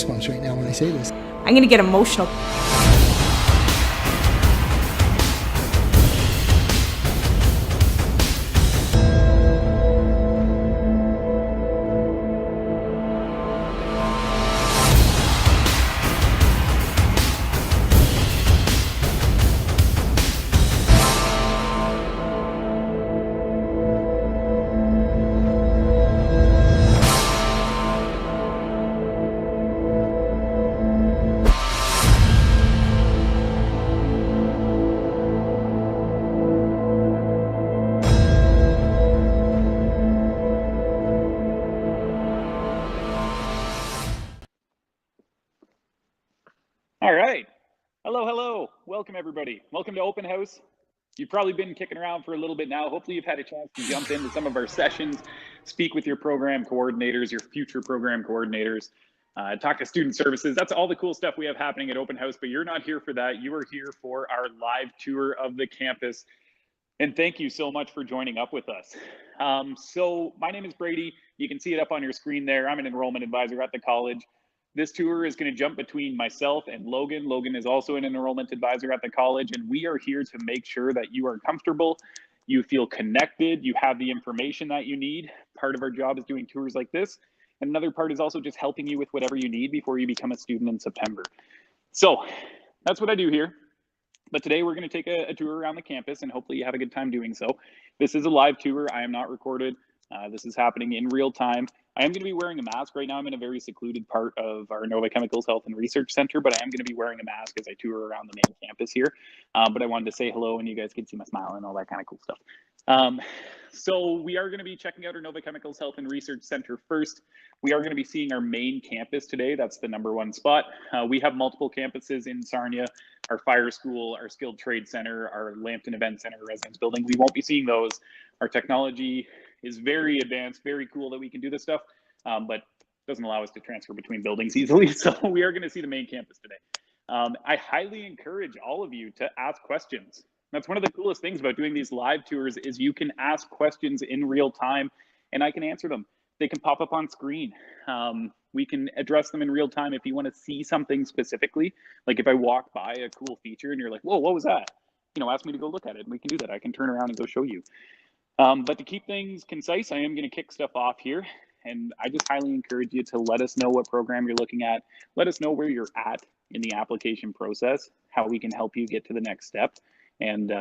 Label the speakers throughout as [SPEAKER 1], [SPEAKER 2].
[SPEAKER 1] goosebumps right now when I say this.
[SPEAKER 2] I'm going to get emotional.
[SPEAKER 3] All right. Hello. Welcome, everybody. Welcome to Open House. You've probably been kicking around for a little bit now. Hopefully you've had a chance to jump into some of our sessions, speak with your program coordinators, your future program coordinators, talk to student services. That's all the cool stuff we have happening at Open House, but you're not here for that. You are here for our live tour of the campus. And thank you so much for joining up with us. So my name is Brady. You can see it up on your screen there. I'm an enrollment advisor at the college. This tour is going to jump between myself and Logan. Logan is also an enrollment advisor at the college, and we are here to make sure that you are comfortable, you feel connected, you have the information that you need. Part of our job is doing tours like this. And another part is also just helping you with whatever you need before you become a student in September. So that's what I do here. But today we're going to take a tour around the campus, and hopefully you have a good time doing so. This is a live tour. I am not recorded. This is happening in real time. I am going to be wearing a mask. Right now I'm in a very secluded part of our Nova Chemicals Health and Research Center, but I am going to be wearing a mask as I tour around the main campus here. But I wanted to say hello, and you guys can see my smile and all that kind of cool stuff. So we are going to be checking out our Nova Chemicals Health and Research Center first. We are going to be seeing our main campus today. That's the #1 spot. We have multiple campuses in Sarnia, our fire school, our skilled trade center, our Lambton event center, residence building. We won't be seeing those. Our technology is very advanced, very cool that we can do this stuff, but doesn't allow us to transfer between buildings easily. So we are going to see the main campus today. I highly encourage all of you to ask questions. That's one of the coolest things about doing these live tours is you can ask questions in real time and I can answer them. They can pop up on screen. We can address them in real time if you want to see something specifically. Like if I walk by a cool feature and you're like, whoa, what was that? You know, ask me to go look at it and we can do that. I can turn around and go show you. But to keep things concise, I am going to kick stuff off here. And I just highly encourage you to let us know what program you're looking at. Let us know where you're at in the application process, how we can help you get to the next step. And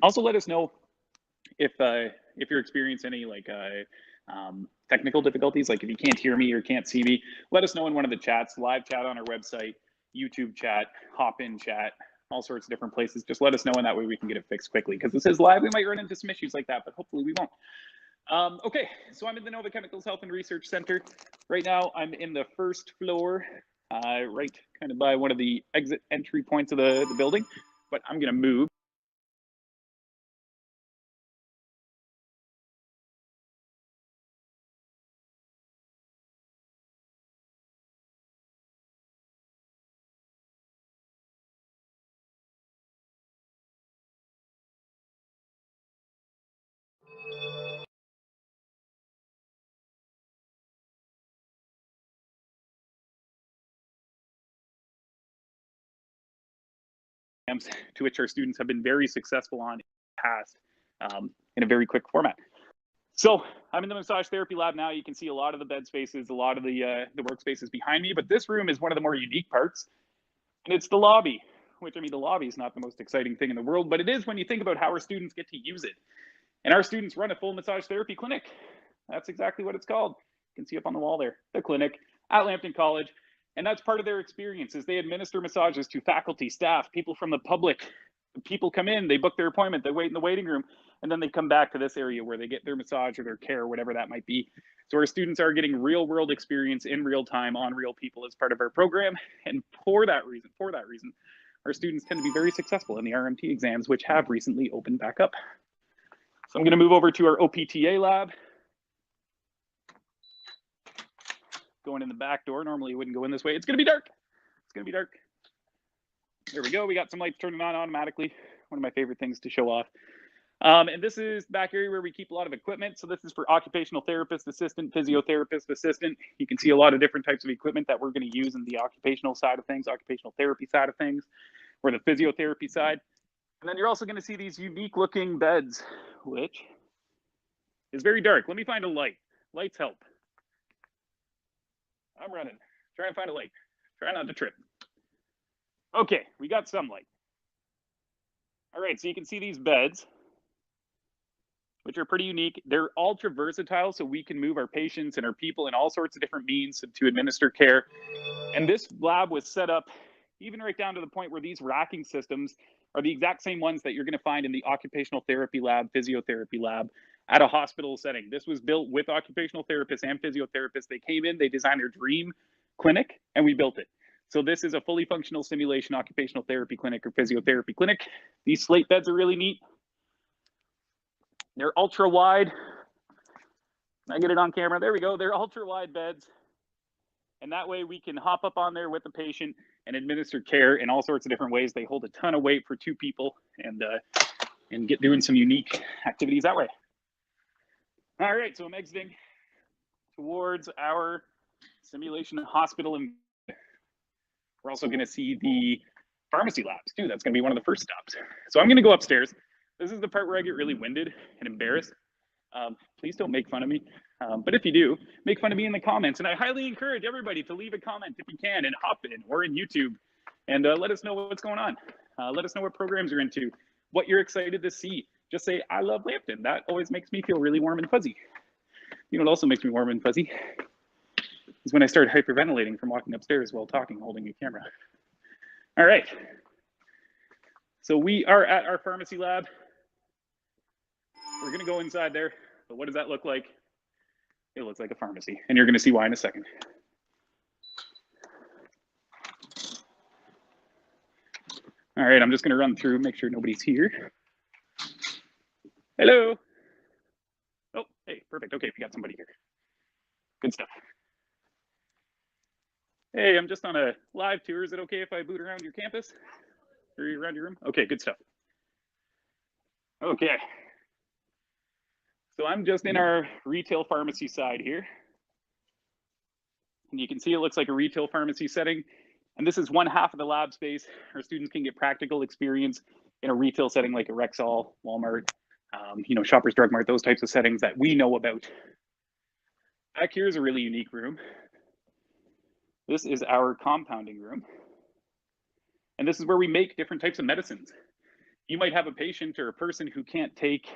[SPEAKER 3] also let us know if you're experiencing any technical difficulties, like if you can't hear me or can't see me, let us know in one of the chats, live chat on our website, YouTube chat, hop-in chat, all sorts of different places. Just let us know, and that way we can get it fixed quickly. Because this is live, we might run into some issues like that, but hopefully we won't. Okay, so I'm in the Nova Chemicals Health and Research Center. Right now, I'm in the first floor, right kind of by one of the exit entry points of the building, but I'm gonna move. To which our students have been very successful on in the past in a very quick format. So I'm in the massage therapy lab now. You can see a lot of the bed spaces, a lot of the workspaces behind me, but this room is one of the more unique parts, and it's the lobby, which, I mean, the lobby is not the most exciting thing in the world, but it is when you think about how our students get to use it. And our students run a full massage therapy clinic. That's exactly what it's called. You can see up on the wall there, the clinic at Lambton College. And that's part of their experience is they administer massages to faculty, staff, people from the public. People come in, they book their appointment, they wait in the waiting room, and then they come back to this area where they get their massage or their care, whatever that might be. So our students are getting real world experience in real time on real people as part of our program. And for that reason, our students tend to be very successful in the RMT exams, which have recently opened back up. So I'm going to move over to our OPTA lab. Going in the back door. Normally you wouldn't go in this way. It's going to be dark. It's going to be dark. There we go. We got some lights turning on automatically. One of my favorite things to show off. And this is the back area where we keep a lot of equipment. So this is for occupational therapist assistant, physiotherapist assistant. You can see a lot of different types of equipment that we're going to use in the occupational side of things, occupational therapy side of things, or the physiotherapy side. And then you're also going to see these unique looking beds, which is very dark. Let me find a light. Lights help. I'm running. Try and find a light. Try not to trip. Okay, we got some light. All right, so you can see these beds, which are pretty unique. They're ultra versatile, so we can move our patients and our people in all sorts of different means to administer care. And this lab was set up even right down to the point where these racking systems are the exact same ones that you're going to find in the occupational therapy lab, physiotherapy lab at a hospital setting. This was built with occupational therapists and physiotherapists. They came in, they designed their dream clinic, and we built it. So this is a fully functional simulation occupational therapy clinic or physiotherapy clinic. These slate beds are really neat. They're ultra wide. I get it on camera. There we go. They're ultra wide beds. And that way we can hop up on there with the patient and administer care in all sorts of different ways. They hold a ton of weight for 2 people and get doing some unique activities that way. All right, so I'm exiting towards our simulation hospital, and we're also going to see the pharmacy labs too. That's going to be one of the first stops. So I'm going to go upstairs. This is the part where I get really winded and embarrassed. Please don't make fun of me. But if you do, make fun of me in the comments. And I highly encourage everybody to leave a comment if you can in Hopin or in YouTube. And let us know what's going on. Let us know what programs you're into, what you're excited to see. Just say, I love Lambton. That always makes me feel really warm and fuzzy. You know what also makes me warm and fuzzy? Is when I start hyperventilating from walking upstairs while talking, holding a camera. All right. So we are at our pharmacy lab. We're going to go inside there. But what does that look like? It looks like a pharmacy. And you're going to see why in a second. All right, I'm just going to run through, make sure nobody's here. Hello. Oh, hey, perfect. Okay, we got somebody here. Good stuff. Hey, I'm just on a live tour. Is it okay if I boot around your campus or around your room? Okay, good stuff. Okay. So I'm just in our retail pharmacy side here. And you can see it looks like a retail pharmacy setting. And this is one half of the lab space. Our students can get practical experience in a retail setting like a Rexall, Walmart, Shoppers Drug Mart, those types of settings that we know about. Back here is a really unique room. This is our compounding room. And this is where we make different types of medicines. You might have a patient or a person who can't take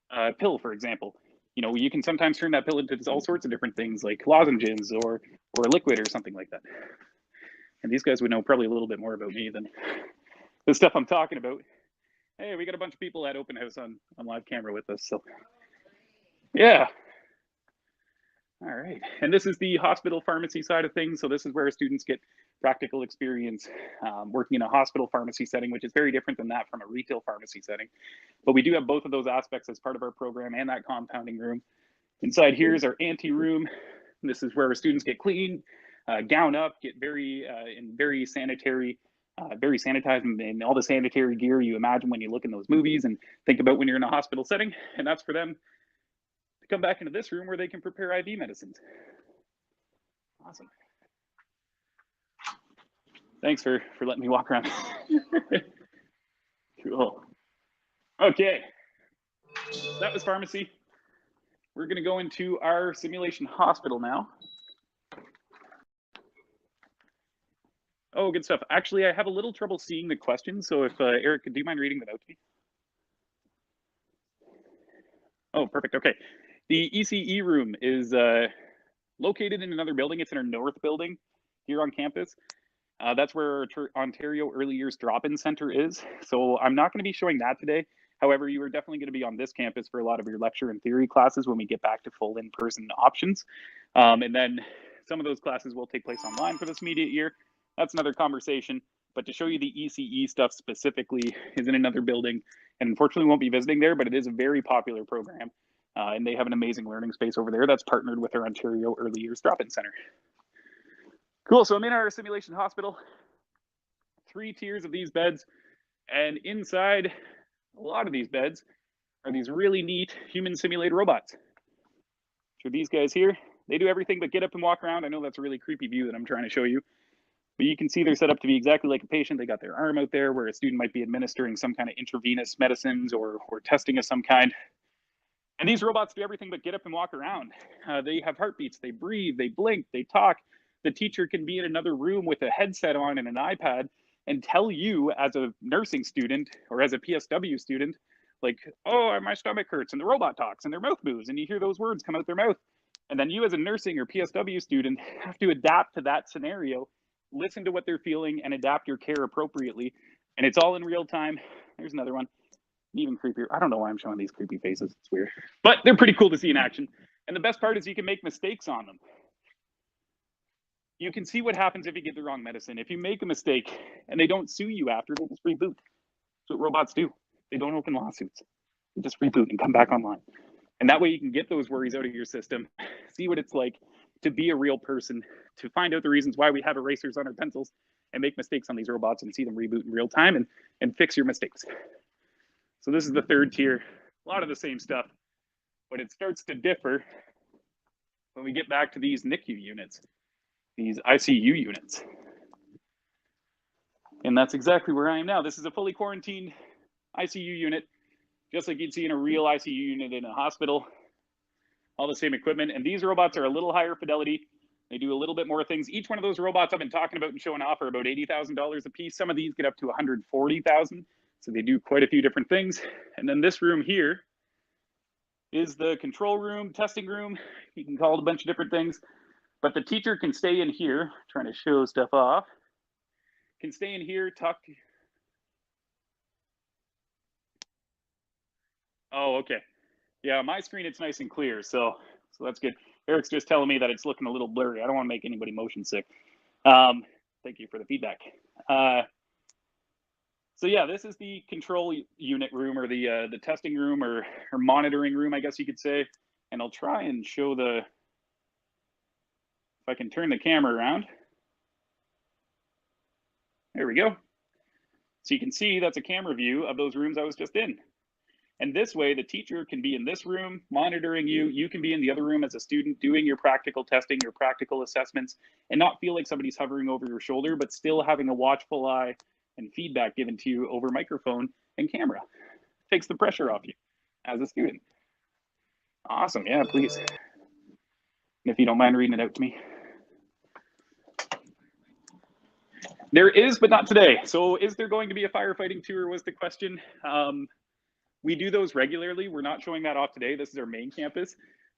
[SPEAKER 3] a pill, for example. You can sometimes turn that pill into all sorts of different things like lozenges or a liquid or something like that. And these guys would know probably a little bit more about me than the stuff I'm talking about. Hey, we got a bunch of people at open house on live camera with us. So yeah. All right. And this is the hospital pharmacy side of things. So this is where students get practical experience working in a hospital pharmacy setting, which is very different than that from a retail pharmacy setting. But we do have both of those aspects as part of our program and that compounding room. Inside here is our ante room. This is where our students get clean, gown up, get very sanitary, very sanitized, and all the sanitary gear you imagine when you look in those movies and think about when you're in a hospital setting. And that's for them to come back into this room where they can prepare IV medicines. Awesome. Thanks for letting me walk around. Cool. Okay. That was pharmacy. We're going to go into our simulation hospital now. Oh, good stuff. Actually, I have a little trouble seeing the questions. So if Eric, do you mind reading that out to me? Oh, perfect. Okay. The ECE room is located in another building. It's in our north building here on campus. That's where our Ontario Early Years Drop-In Center is. So I'm not going to be showing that today. However, you are definitely going to be on this campus for a lot of your lecture and theory classes when we get back to full in-person options. And then some of those classes will take place online for this immediate year. That's another conversation. But to show you the ECE stuff specifically is in another building. And unfortunately, won't be visiting there, but it is a very popular program. And they have an amazing learning space over there that's partnered with our Ontario Early Years Drop-In Center. Cool, so I'm in our simulation hospital, 3 tiers of these beds, and inside a lot of these beds, are these really neat human simulated robots. So these guys here, they do everything but get up and walk around. I know that's a really creepy view that I'm trying to show you, but you can see they're set up to be exactly like a patient. They got their arm out there where a student might be administering some kind of intravenous medicines or testing of some kind. And these robots do everything but get up and walk around. They have heartbeats, they breathe, they blink, they talk. The teacher can be in another room with a headset on and an iPad and tell you as a nursing student or as a PSW student, like, oh, my stomach hurts, and the robot talks and their mouth moves and you hear those words come out their mouth. And then you as a nursing or PSW student have to adapt to that scenario, listen to what they're feeling and adapt your care appropriately. And it's all in real time. There's another one. Even creepier. I don't know why I'm showing these creepy faces. It's weird, but they're pretty cool to see in action. And the best part is you can make mistakes on them. You can see what happens if you get the wrong medicine. If you make a mistake and they don't sue you after, they just reboot. That's what robots do. They don't open lawsuits. They just reboot and come back online. And that way you can get those worries out of your system, see what it's like to be a real person, to find out the reasons why we have erasers on our pencils and make mistakes on these robots and see them reboot in real time and fix your mistakes. So this is the third tier, a lot of the same stuff, but it starts to differ when we get back to these NICU units, these ICU units. And that's exactly where I am now. This is a fully quarantined ICU unit, just like you'd see in a real ICU unit in a hospital, all the same equipment. And these robots are a little higher fidelity. They do a little bit more things. Each one of those robots I've been talking about and showing off are about $80,000 a piece. Some of these get up to $140,000. So they do quite a few different things. And then this room here is the control room, testing room. You can call it a bunch of different things, but the teacher can stay in here, trying to show stuff off, can stay in here, talk to. Oh, okay. Yeah, my screen, it's nice and clear. So that's good. Eric's just telling me that it's looking a little blurry. I don't want to make anybody motion sick. Thank you for the feedback. So yeah, this is the control unit room, or the testing room, or monitoring room, I guess you could say. And I'll try and show if I can turn the camera around. There we go. So you can see that's a camera view of those rooms I was just in. And this way, the teacher can be in this room monitoring you. You can be in the other room as a student doing your practical testing, your practical assessments, and not feel like somebody's hovering over your shoulder, but still having a watchful eye and feedback given to you over microphone and camera. Takes the pressure off you as a student. Awesome, yeah, please. And if you don't mind reading it out to me. There is, but not today. So is there going to be a firefighting tour was the question. We do those regularly. We're not showing that off today. This is our main campus,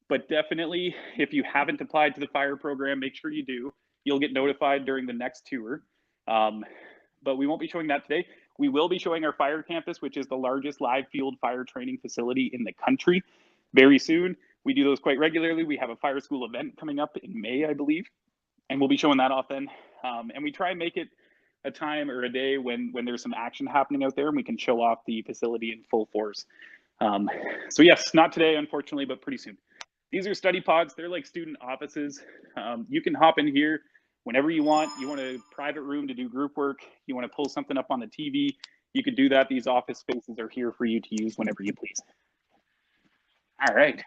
[SPEAKER 3] but definitely if you haven't applied to the fire program, make sure you do. You'll get notified during the next tour. But we won't be showing that today. We will be showing our fire campus, which is the largest live field fire training facility in the country, very soon. We do those quite regularly. We have a fire school event coming up in May, I believe, and we'll be showing that off then. And we try and make it a time or a day when there's some action happening out there and we can show off the facility in full force. So yes, not today, unfortunately, but pretty soon. These are study pods. They're like student offices. You can hop in here whenever you want. You want a private room to do group work. You want to pull something up on the TV. You can do that. These office spaces are here for you to use whenever you please. All right.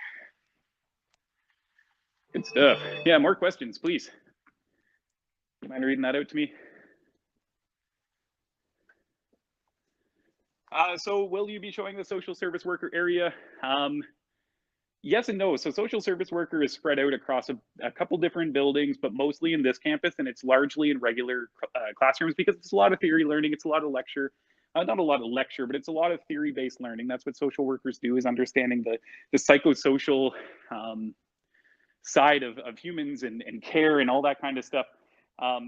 [SPEAKER 3] Good stuff. Yeah, more questions, please. You mind reading that out to me? So will you be showing the social service worker area? Yes and no. So social service worker is spread out across a couple different buildings, but mostly in this campus, and it's largely in regular classrooms because it's a lot of theory learning. It's a lot of lecture. Not a lot of lecture, but it's a lot of theory-based learning. That's what social workers do, is understanding the psychosocial side of humans and care and all that kind of stuff.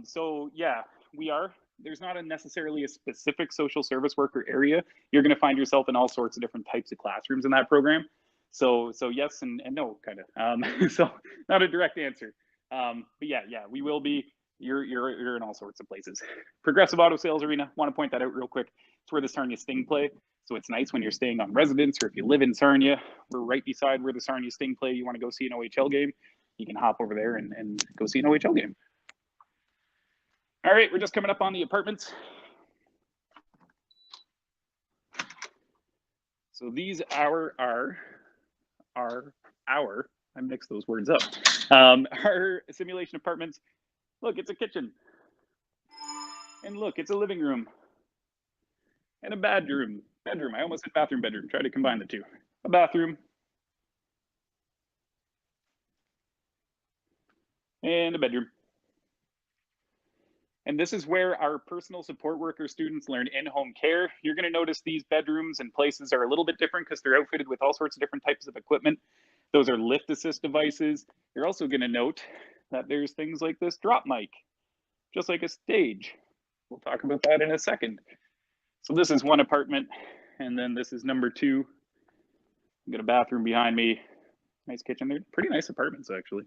[SPEAKER 3] So yeah, we are. There's not necessarily a specific social service worker area. You're going to find yourself in all sorts of different types of classrooms in that program. So yes and no, kind of. So not a direct answer. But yeah, we will be. You're in all sorts of places. Progressive Auto Sales Arena. Want to point that out real quick. It's where the Sarnia Sting play. So it's nice when you're staying on residence, or if you live in Sarnia, we're right beside where the Sarnia Sting play. You want to go see an OHL game, you can hop over there and go see an OHL game. All right, we're just coming up on the apartments. So these are I mixed those words up. Our simulation apartments. Look, it's a kitchen. And look, it's a living room. And a bedroom. I almost said bathroom, bedroom. Try to combine the two. A bathroom. And a bedroom. And this is where our personal support worker students learn in-home care. You're going to notice these bedrooms and places are a little bit different because they're outfitted with all sorts of different types of equipment. Those are lift assist devices. You're also going to note that there's things like this drop mic, just like a stage. We'll talk about that in a second. So this is one apartment, and then this is number two. I've got a bathroom behind me. Nice kitchen. They're pretty nice apartments, actually.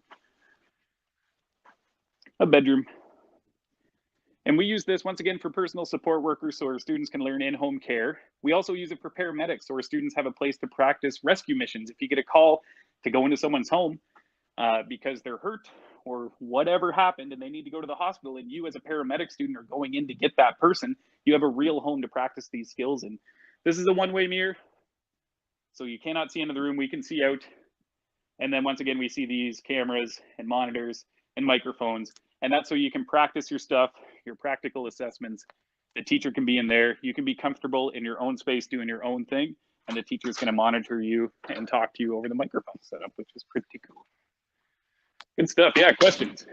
[SPEAKER 3] A bedroom. And we use this once again for personal support workers so our students can learn in-home care. We also use it for paramedics so our students have a place to practice rescue missions. If you get a call to go into someone's home because they're hurt or whatever happened and they need to go to the hospital and you as a paramedic student are going in to get that person, you have a real home to practice these skills in. This is a one-way mirror, so you cannot see into the room. We can see out. And then once again, we see these cameras and monitors and microphones. And that's so you can practice your stuff, your practical assessments. The teacher can be in there. You can be comfortable in your own space doing your own thing. And the teacher is going to monitor you and talk to you over the microphone setup, which is pretty cool. Good stuff. Yeah, questions?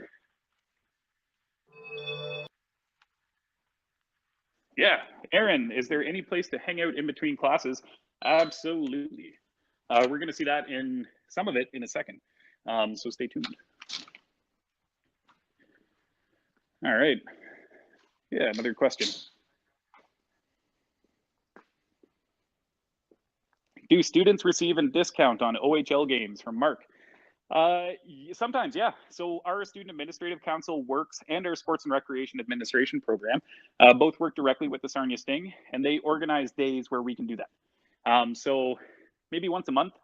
[SPEAKER 3] Yeah, Aaron, is there any place to hang out in between classes? Absolutely. We're going to see that in some of it in a second. So stay tuned. All right. Yeah, another question. Do students receive a discount on OHL games from Mark? Sometimes, yeah. So our Student Administrative Council works, and our Sports and Recreation Administration program, both work directly with the Sarnia Sting, and they organize days where we can do that. So maybe once a month,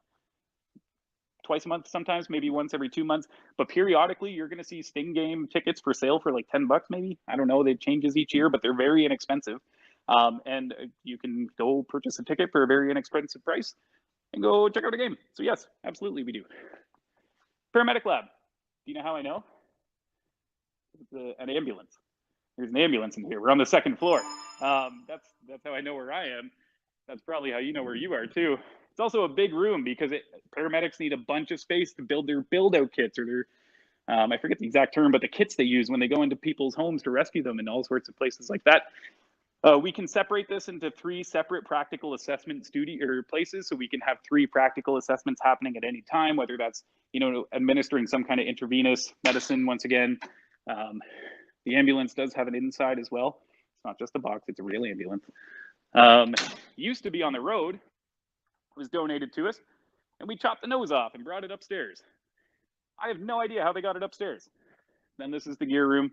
[SPEAKER 3] twice a month sometimes, maybe once every 2 months, but periodically you're going to see Sting game tickets for sale for like $10 maybe. I don't know, it changes each year, but they're very inexpensive. And you can go purchase a ticket for a very inexpensive price and go check out a game. So yes, absolutely we do. Paramedic lab. Do you know how I know? It's an ambulance. There's an ambulance in here. We're on the second floor. That's how I know where I am. That's probably how you know where you are too. It's also a big room because paramedics need a bunch of space to build their build-out kits or their, I forget the exact term, but the kits they use when they go into people's homes to rescue them and all sorts of places like that. We can separate this into 3 separate practical assessment places, so we can have 3 practical assessments happening at any time, whether that's administering some kind of intravenous medicine. Once again, the ambulance does have an inside as well. It's not just a box; it's a real ambulance. Used to be on the road. Was donated to us, and we chopped the nose off and brought it upstairs. I have no idea how they got it upstairs. Then this is the gear room.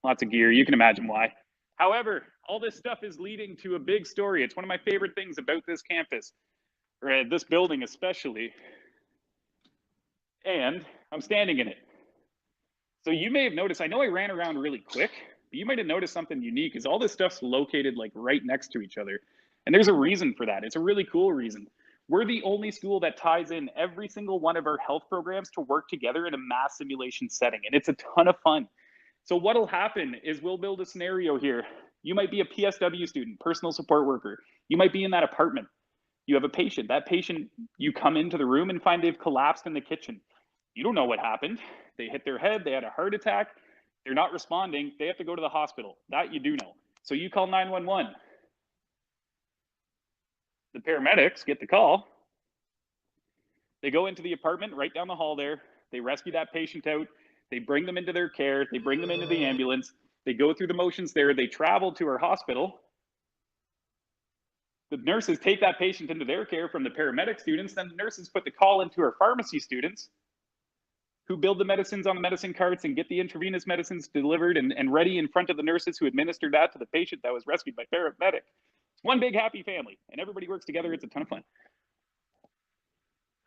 [SPEAKER 3] Lots of gear. You can imagine why. However, all this stuff is leading to a big story. It's one of my favorite things about this campus, or this building especially. And I'm standing in it. So you may have noticed, I know I ran around really quick, but you might have noticed something unique is all this stuff's located like right next to each other. And there's a reason for that. It's a really cool reason. We're the only school that ties in every single one of our health programs to work together in a mass simulation setting. And it's a ton of fun. So what'll happen is we'll build a scenario here. You might be a PSW student, personal support worker. You might be in that apartment. You have a patient. That patient, you come into the room and find they've collapsed in the kitchen. You don't know what happened. They hit their head. They had a heart attack. They're not responding. They have to go to the hospital. That you do know. So you call 911. The paramedics get the call. They go into the apartment right down the hall there. They rescue that patient out. They bring them into their care. They bring them into the ambulance. They go through the motions there. They travel to our hospital. The nurses take that patient into their care from the paramedic students. Then the nurses put the call into our pharmacy students who build the medicines on the medicine carts and get the intravenous medicines delivered and ready in front of the nurses who administered that to the patient that was rescued by paramedic. It's one big happy family, and everybody works together. It's a ton of fun.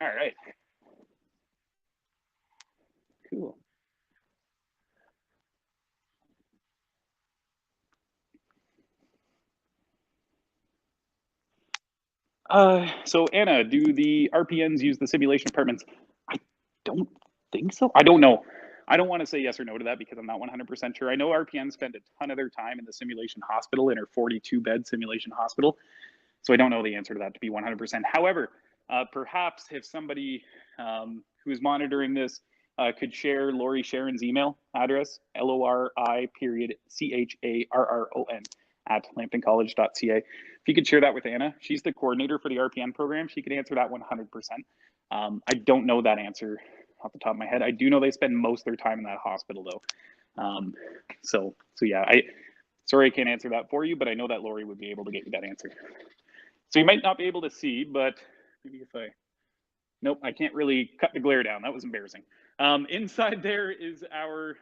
[SPEAKER 3] All right. Cool. So Anna, do the RPNs use the simulation apartments? I don't think so. I don't know. I don't want to say yes or no to that because I'm not 100% sure. I know RPNs spend a ton of their time in the simulation hospital in our 42-bed simulation hospital. So I don't know the answer to that to be 100%. However, perhaps if somebody who is monitoring this could share Lori Sharon's email address, LORI.CHARRON at lambtoncollege.ca. If you could share that with Anna, she's the coordinator for the RPN program. She could answer that 100%. I don't know that answer off the top of my head. I do know they spend most of their time in that hospital though. So yeah, sorry I can't answer that for you, but I know that Lori would be able to get you that answer. So you might not be able to see, but maybe if nope, I can't really cut the glare down. That was embarrassing. Inside there is our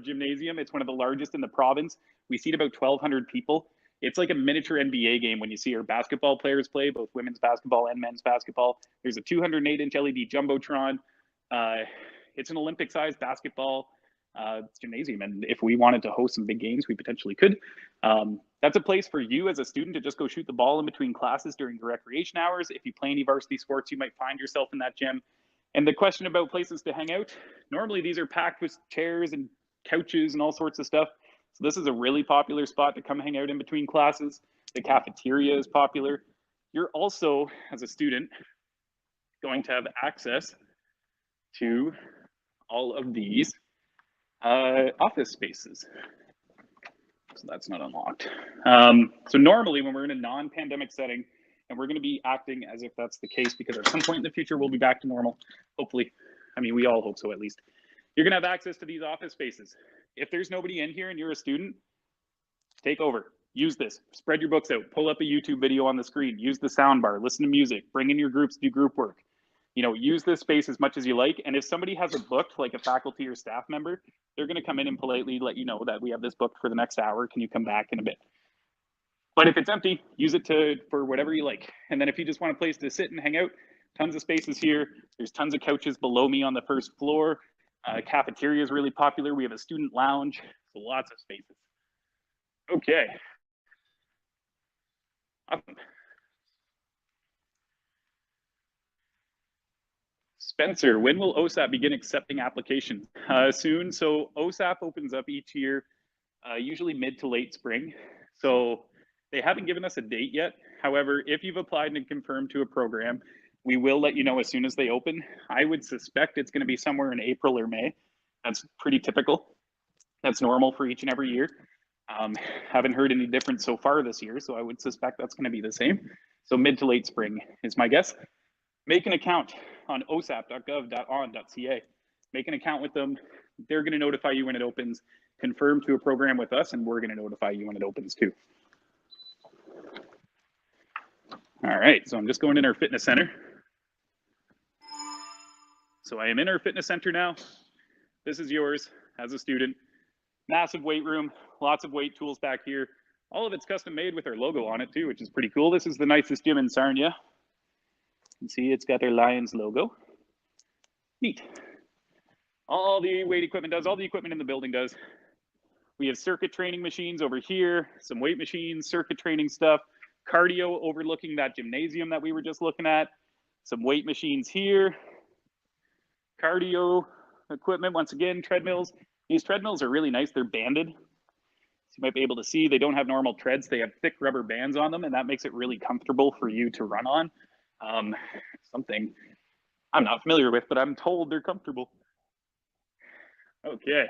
[SPEAKER 3] gymnasium. It's one of the largest in the province. We seat about 1,200 people. It's like a miniature NBA game when you see our basketball players play, both women's basketball and men's basketball. There's a 208-inch LED Jumbotron. It's an Olympic-sized basketball gymnasium, and if we wanted to host some big games, we potentially could. That's a place for you as a student to just go shoot the ball in between classes during the recreation hours. If you play any varsity sports, you might find yourself in that gym. And the question about places to hang out, normally these are packed with chairs and couches and all sorts of stuff. So this is a really popular spot to come hang out in between classes. The cafeteria is popular. You're also, as a student, going to have access to all of these office spaces. So that's not unlocked. So normally when we're in a non-pandemic setting, and we're going to be acting as if that's the case, because at some point in the future, we'll be back to normal, hopefully. I mean, we all hope so at least. You're going to have access to these office spaces. If there's nobody in here and you're a student, take over. Use this. Spread your books out. Pull up a YouTube video on the screen. Use the sound bar. Listen to music. Bring in your groups, do group work. You know, use this space as much as you like. And if somebody has it booked, like a faculty or staff member, they're going to come in and politely let you know that we have this booked for the next hour. Can you come back in a bit? But if it's empty, use it for whatever you like. And then if you just want a place to sit and hang out, tons of spaces here. There's tons of couches below me on the first floor. Cafeteria is really popular. We have a student lounge, so lots of spaces. Okay. Awesome. Spencer, when will OSAP begin accepting applications? Soon. So OSAP opens up each year, usually mid to late spring. So they haven't given us a date yet. However, if you've applied and confirmed to a program, we will let you know as soon as they open. I would suspect it's going to be somewhere in April or May. That's pretty typical. That's normal for each and every year. Haven't heard any difference so far this year, so I would suspect that's going to be the same. So mid to late spring is my guess. Make an account on osap.gov.on.ca. Make an account with them. They're going to notify you when it opens. Confirm to a program with us, and we're going to notify you when it opens too. All right, so I'm just going in our fitness center. So I am in our fitness center now. This is yours as a student. Massive weight room, lots of weight tools back here. All of it's custom made with our logo on it too, which is pretty cool. This is the nicest gym in Sarnia. You can see it's got our Lions logo. Neat. All the weight equipment does, all the equipment in the building does. We have circuit training machines over here, some weight machines, circuit training stuff, cardio overlooking that gymnasium that we were just looking at, some weight machines here, cardio equipment, once again, treadmills. These treadmills are really nice. They're banded. So you might be able to see they don't have normal treads. They have thick rubber bands on them, and that makes it really comfortable for you to run on. Something I'm not familiar with, but I'm told they're comfortable. Okay.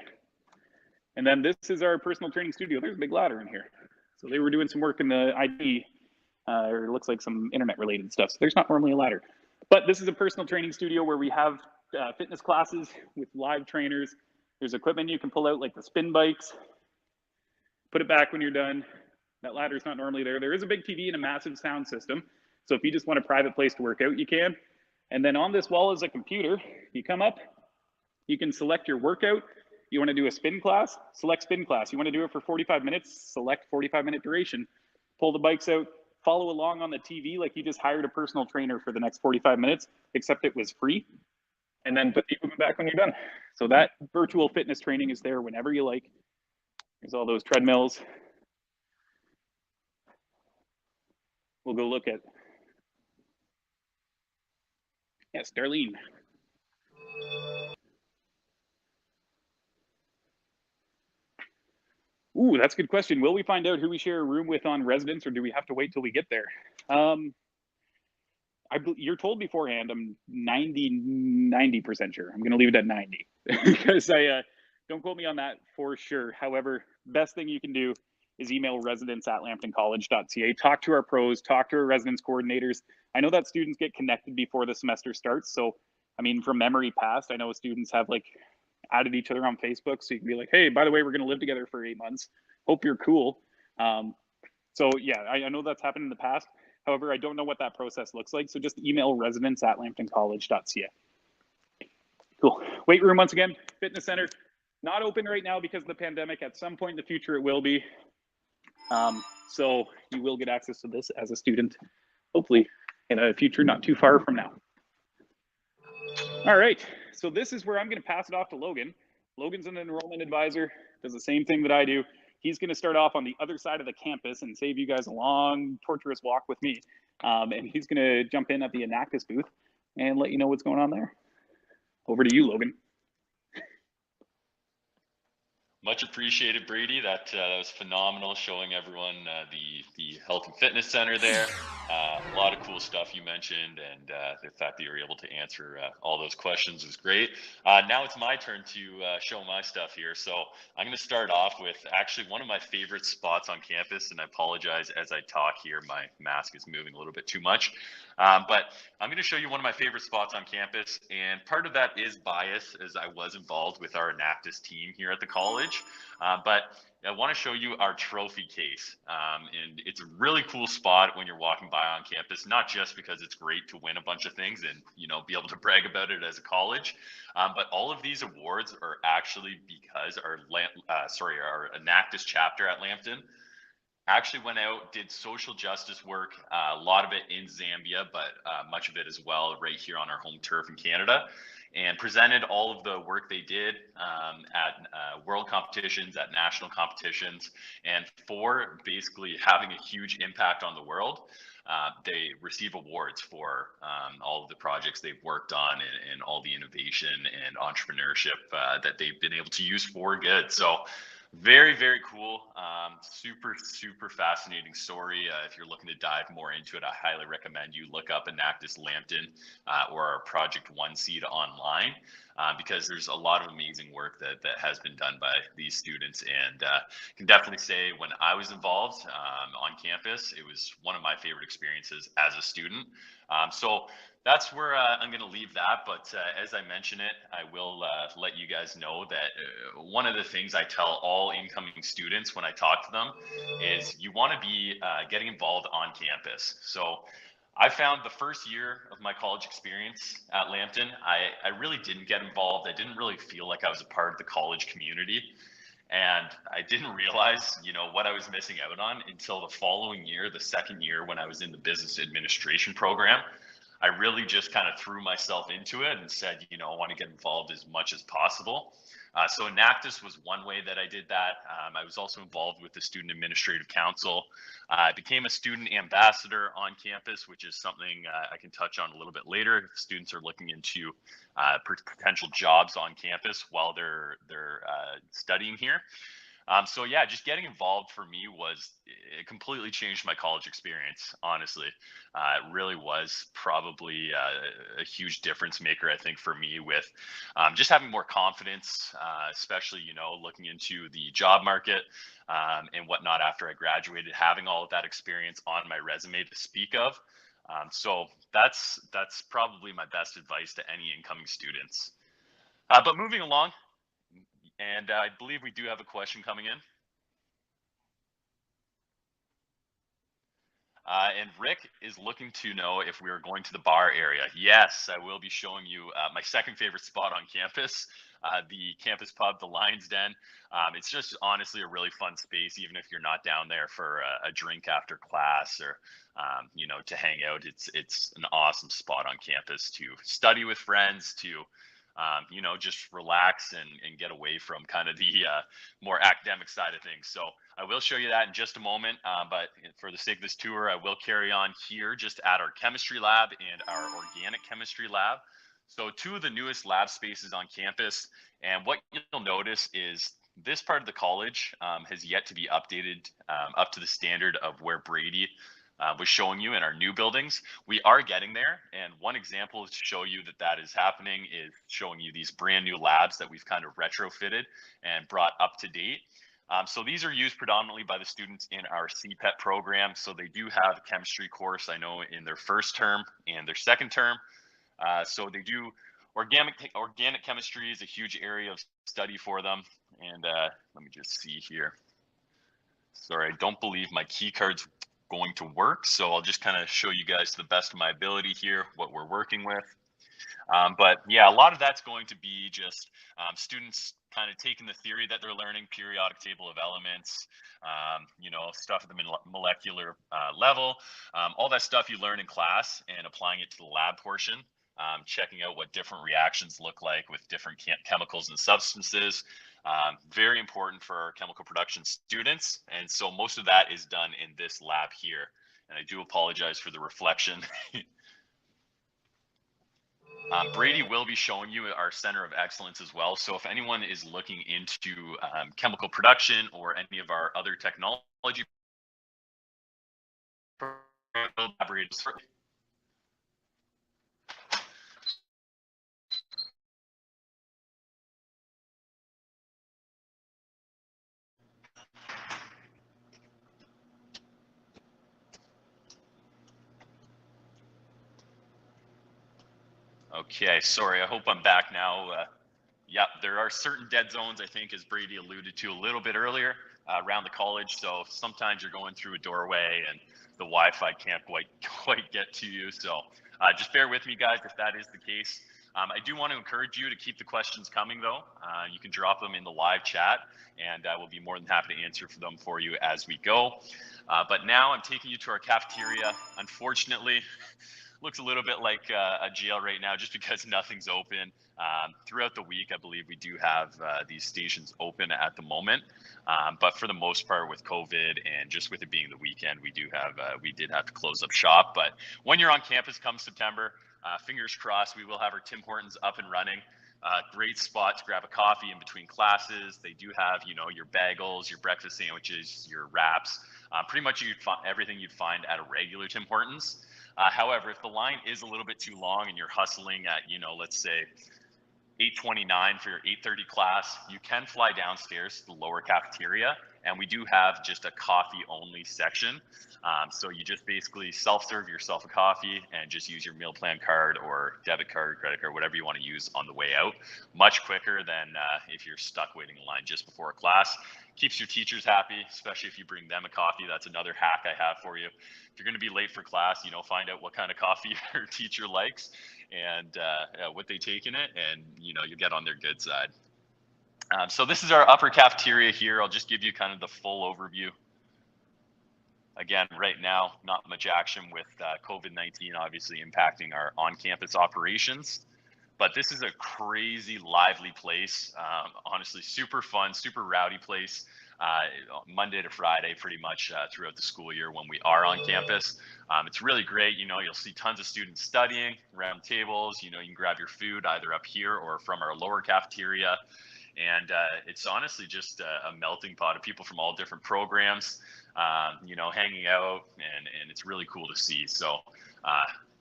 [SPEAKER 3] And then this is our personal training studio. There's a big ladder in here. So they were doing some work in the IT, or it looks like some internet related stuff. So there's not normally a ladder. But this is a personal training studio where we have fitness classes with live trainers. There's equipment you can pull out like the spin bikes. Put it back when you're done. That ladder's not normally there. There is a big TV and a massive sound system. So if you just want a private place to work out, you can. And then on this wall is a computer. You come up, you can select your workout. You want to do a spin class, select spin class. You want to do it for 45 minutes, select 45-minute duration. Pull the bikes out, follow along on the TV like you just hired a personal trainer for the next 45 minutes, except it was free. And then put the equipment back when you're done. So that virtual fitness training is there whenever you like. There's all those treadmills. We'll go look at Yes, Darlene. Ooh, that's a good question. Will we find out who we share a room with on residence, or do we have to wait till we get there? You're told beforehand. I'm 90% sure. I'm going to leave it at 90 because I don't quote me on that for sure. However, best thing you can do is email residents@lambtoncollege.ca. Talk to our pros, talk to our residence coordinators. I know that students get connected before the semester starts. So, I mean, from memory past, I know students have like added each other on Facebook. So you can be like, hey, by the way, we're going to live together for 8 months. Hope you're cool. So yeah, I know that's happened in the past. However, I don't know what that process looks like. So just email residents@lambtoncollege.ca. Cool. Weight room, once again, fitness center, not open right now because of the pandemic. At some point in the future, it will be. So you will get access to this as a student, hopefully in a future not too far from now. All right, so this is where I'm going to pass it off to Logan. Logan's an enrollment advisor, does the same thing that I do. He's going to start off on the other side of the campus and save you guys a long, torturous walk with me. And he's going to jump in at the Enactus booth and let you know what's going on there. Over to you, Logan.
[SPEAKER 1] Much appreciated, Brady. That was phenomenal, showing everyone the health and fitness center there. A lot of cool stuff you mentioned, and the fact that you were able to answer all those questions was great. Now it's my turn to show my stuff here. So I'm going to start off with actually one of my favorite spots on campus, and I apologize as I talk here, my mask is moving a little bit too much. But I'm going to show you one of my favorite spots on campus, and part of that is bias, as I was involved with our Enactus team here at the college. But I want to show you our trophy case, and it's a really cool spot when you're walking by on campus, not just because it's great to win a bunch of things and be able to brag about it as a college, but all of these awards are actually because our Enactus chapter at Lambton actually went out, did social justice work, a lot of it in Zambia, but much of it as well right here on our home turf in Canada, and presented all of the work they did at world competitions, at national competitions, and for basically having a huge impact on the world. They receive awards for all of the projects they've worked on and all the innovation and entrepreneurship that they've been able to use for good. So very, very cool. Super fascinating story. If you're looking to dive more into it, I highly recommend you look up Enactus Lambton or our Project One Seed online, because there's a lot of amazing work that has been done by these students. And can definitely say when I was involved on campus, it was one of my favorite experiences as a student. So that's where I'm going to leave that. But as I mention it, I will let you guys know that one of the things I tell all incoming students when I talk to them is you want to be getting involved on campus. So I found the first year of my college experience at Lambton, I really didn't get involved. I didn't really feel like I was a part of the college community. And I didn't realize, what I was missing out on until the following year, the second year when I was in the business administration program. I really just kind of threw myself into it and said, I want to get involved as much as possible. So Enactus was one way that I did that. I was also involved with the Student Administrative Council. I became a student ambassador on campus, which is something I can touch on a little bit later if students are looking into potential jobs on campus while they're studying here. So yeah, just getting involved for me it completely changed my college experience, honestly. It really was probably a huge difference maker, I think, for me with just having more confidence, especially, looking into the job market and whatnot after I graduated, having all of that experience on my resume to speak of. So that's probably my best advice to any incoming students. But moving along, and I believe we do have a question coming in. And Rick is looking to know if we are going to the bar area. Yes, I will be showing you my second favorite spot on campus, the campus pub, the Lion's Den. It's just honestly a really fun space, even if you're not down there for a drink after class or, to hang out. It's an awesome spot on campus to study with friends, to just relax and get away from kind of the more academic side of things. So I will show you that in just a moment, but for the sake of this tour, I will carry on here just at our chemistry lab and our organic chemistry lab. So two of the newest lab spaces on campus, and what you'll notice is this part of the college has yet to be updated up to the standard of where Brady was showing you in our new buildings. We are getting there, and one example to show you that that is happening is showing you these brand new labs that we've kind of retrofitted and brought up to date. So these are used predominantly by the students in our CPET program. So they do have a chemistry course, I know, in their first term and their second term. So they do organic chemistry is a huge area of study for them. And let me just see here. Sorry, I don't believe my key card's going to work. So I'll just kind of show you guys to the best of my ability here what we're working with. But yeah, a lot of that's going to be just students kind of taking the theory that they're learning, periodic table of elements, you know, stuff at the molecular level, all that stuff you learn in class and applying it to the lab portion, checking out what different reactions look like with different chemicals and substances. Very important for our chemical production students. And so most of that is done in this lab here. And I do apologize for the reflection. Brady will be showing you our Center of Excellence as well. So if anyone is looking into chemical production or any of our other technology collaborators. Okay, sorry, I hope I'm back now. Yeah, there are certain dead zones, I think, as Brady alluded to a little bit earlier, around the college. So sometimes you're going through a doorway and the Wi-Fi can't quite get to you. So just bear with me, guys, if that is the case. I do want to encourage you to keep the questions coming, though. You can drop them in the live chat, and I will be more than happy to answer them for you as we go. But now I'm taking you to our cafeteria. Unfortunately, looks a little bit like a jail right now just because nothing's open. Throughout the week, I believe we do have these stations open at the moment. But for the most part with COVID and just with it being the weekend, we did have to close up shop. But when you're on campus come September, fingers crossed, we will have our Tim Hortons up and running. Great spot to grab a coffee in between classes. They do have, you know, your bagels, your breakfast sandwiches, your wraps, pretty much everything you'd find at a regular Tim Hortons. However, if the line is a little bit too long and you're hustling at, you know, let's say 8:29 for your 8:30 class, you can fly downstairs to the lower cafeteria, and we do have just a coffee only section. So you just basically self-serve yourself a coffee and just use your meal plan card or debit card, credit card, whatever you want to use on the way out. Much quicker than if you're stuck waiting in line just before a class. Keeps your teachers happy, especially if you bring them a coffee. That's another hack I have for you. If you're going to be late for class, you know, find out what kind of coffee your teacher likes and what they take in it, and you know, you get on their good side. So this is our upper cafeteria here. I'll just give you kind of the full overview. Again, right now, not much action with COVID-19 obviously impacting our on-campus operations. But this is a crazy lively place. Honestly, super fun, super rowdy place. Monday to Friday, pretty much throughout the school year when we are on campus. It's really great. You know, you'll see tons of students studying around tables. You know, you can grab your food either up here or from our lower cafeteria. And it's honestly just a melting pot of people from all different programs, you know, hanging out, and it's really cool to see. So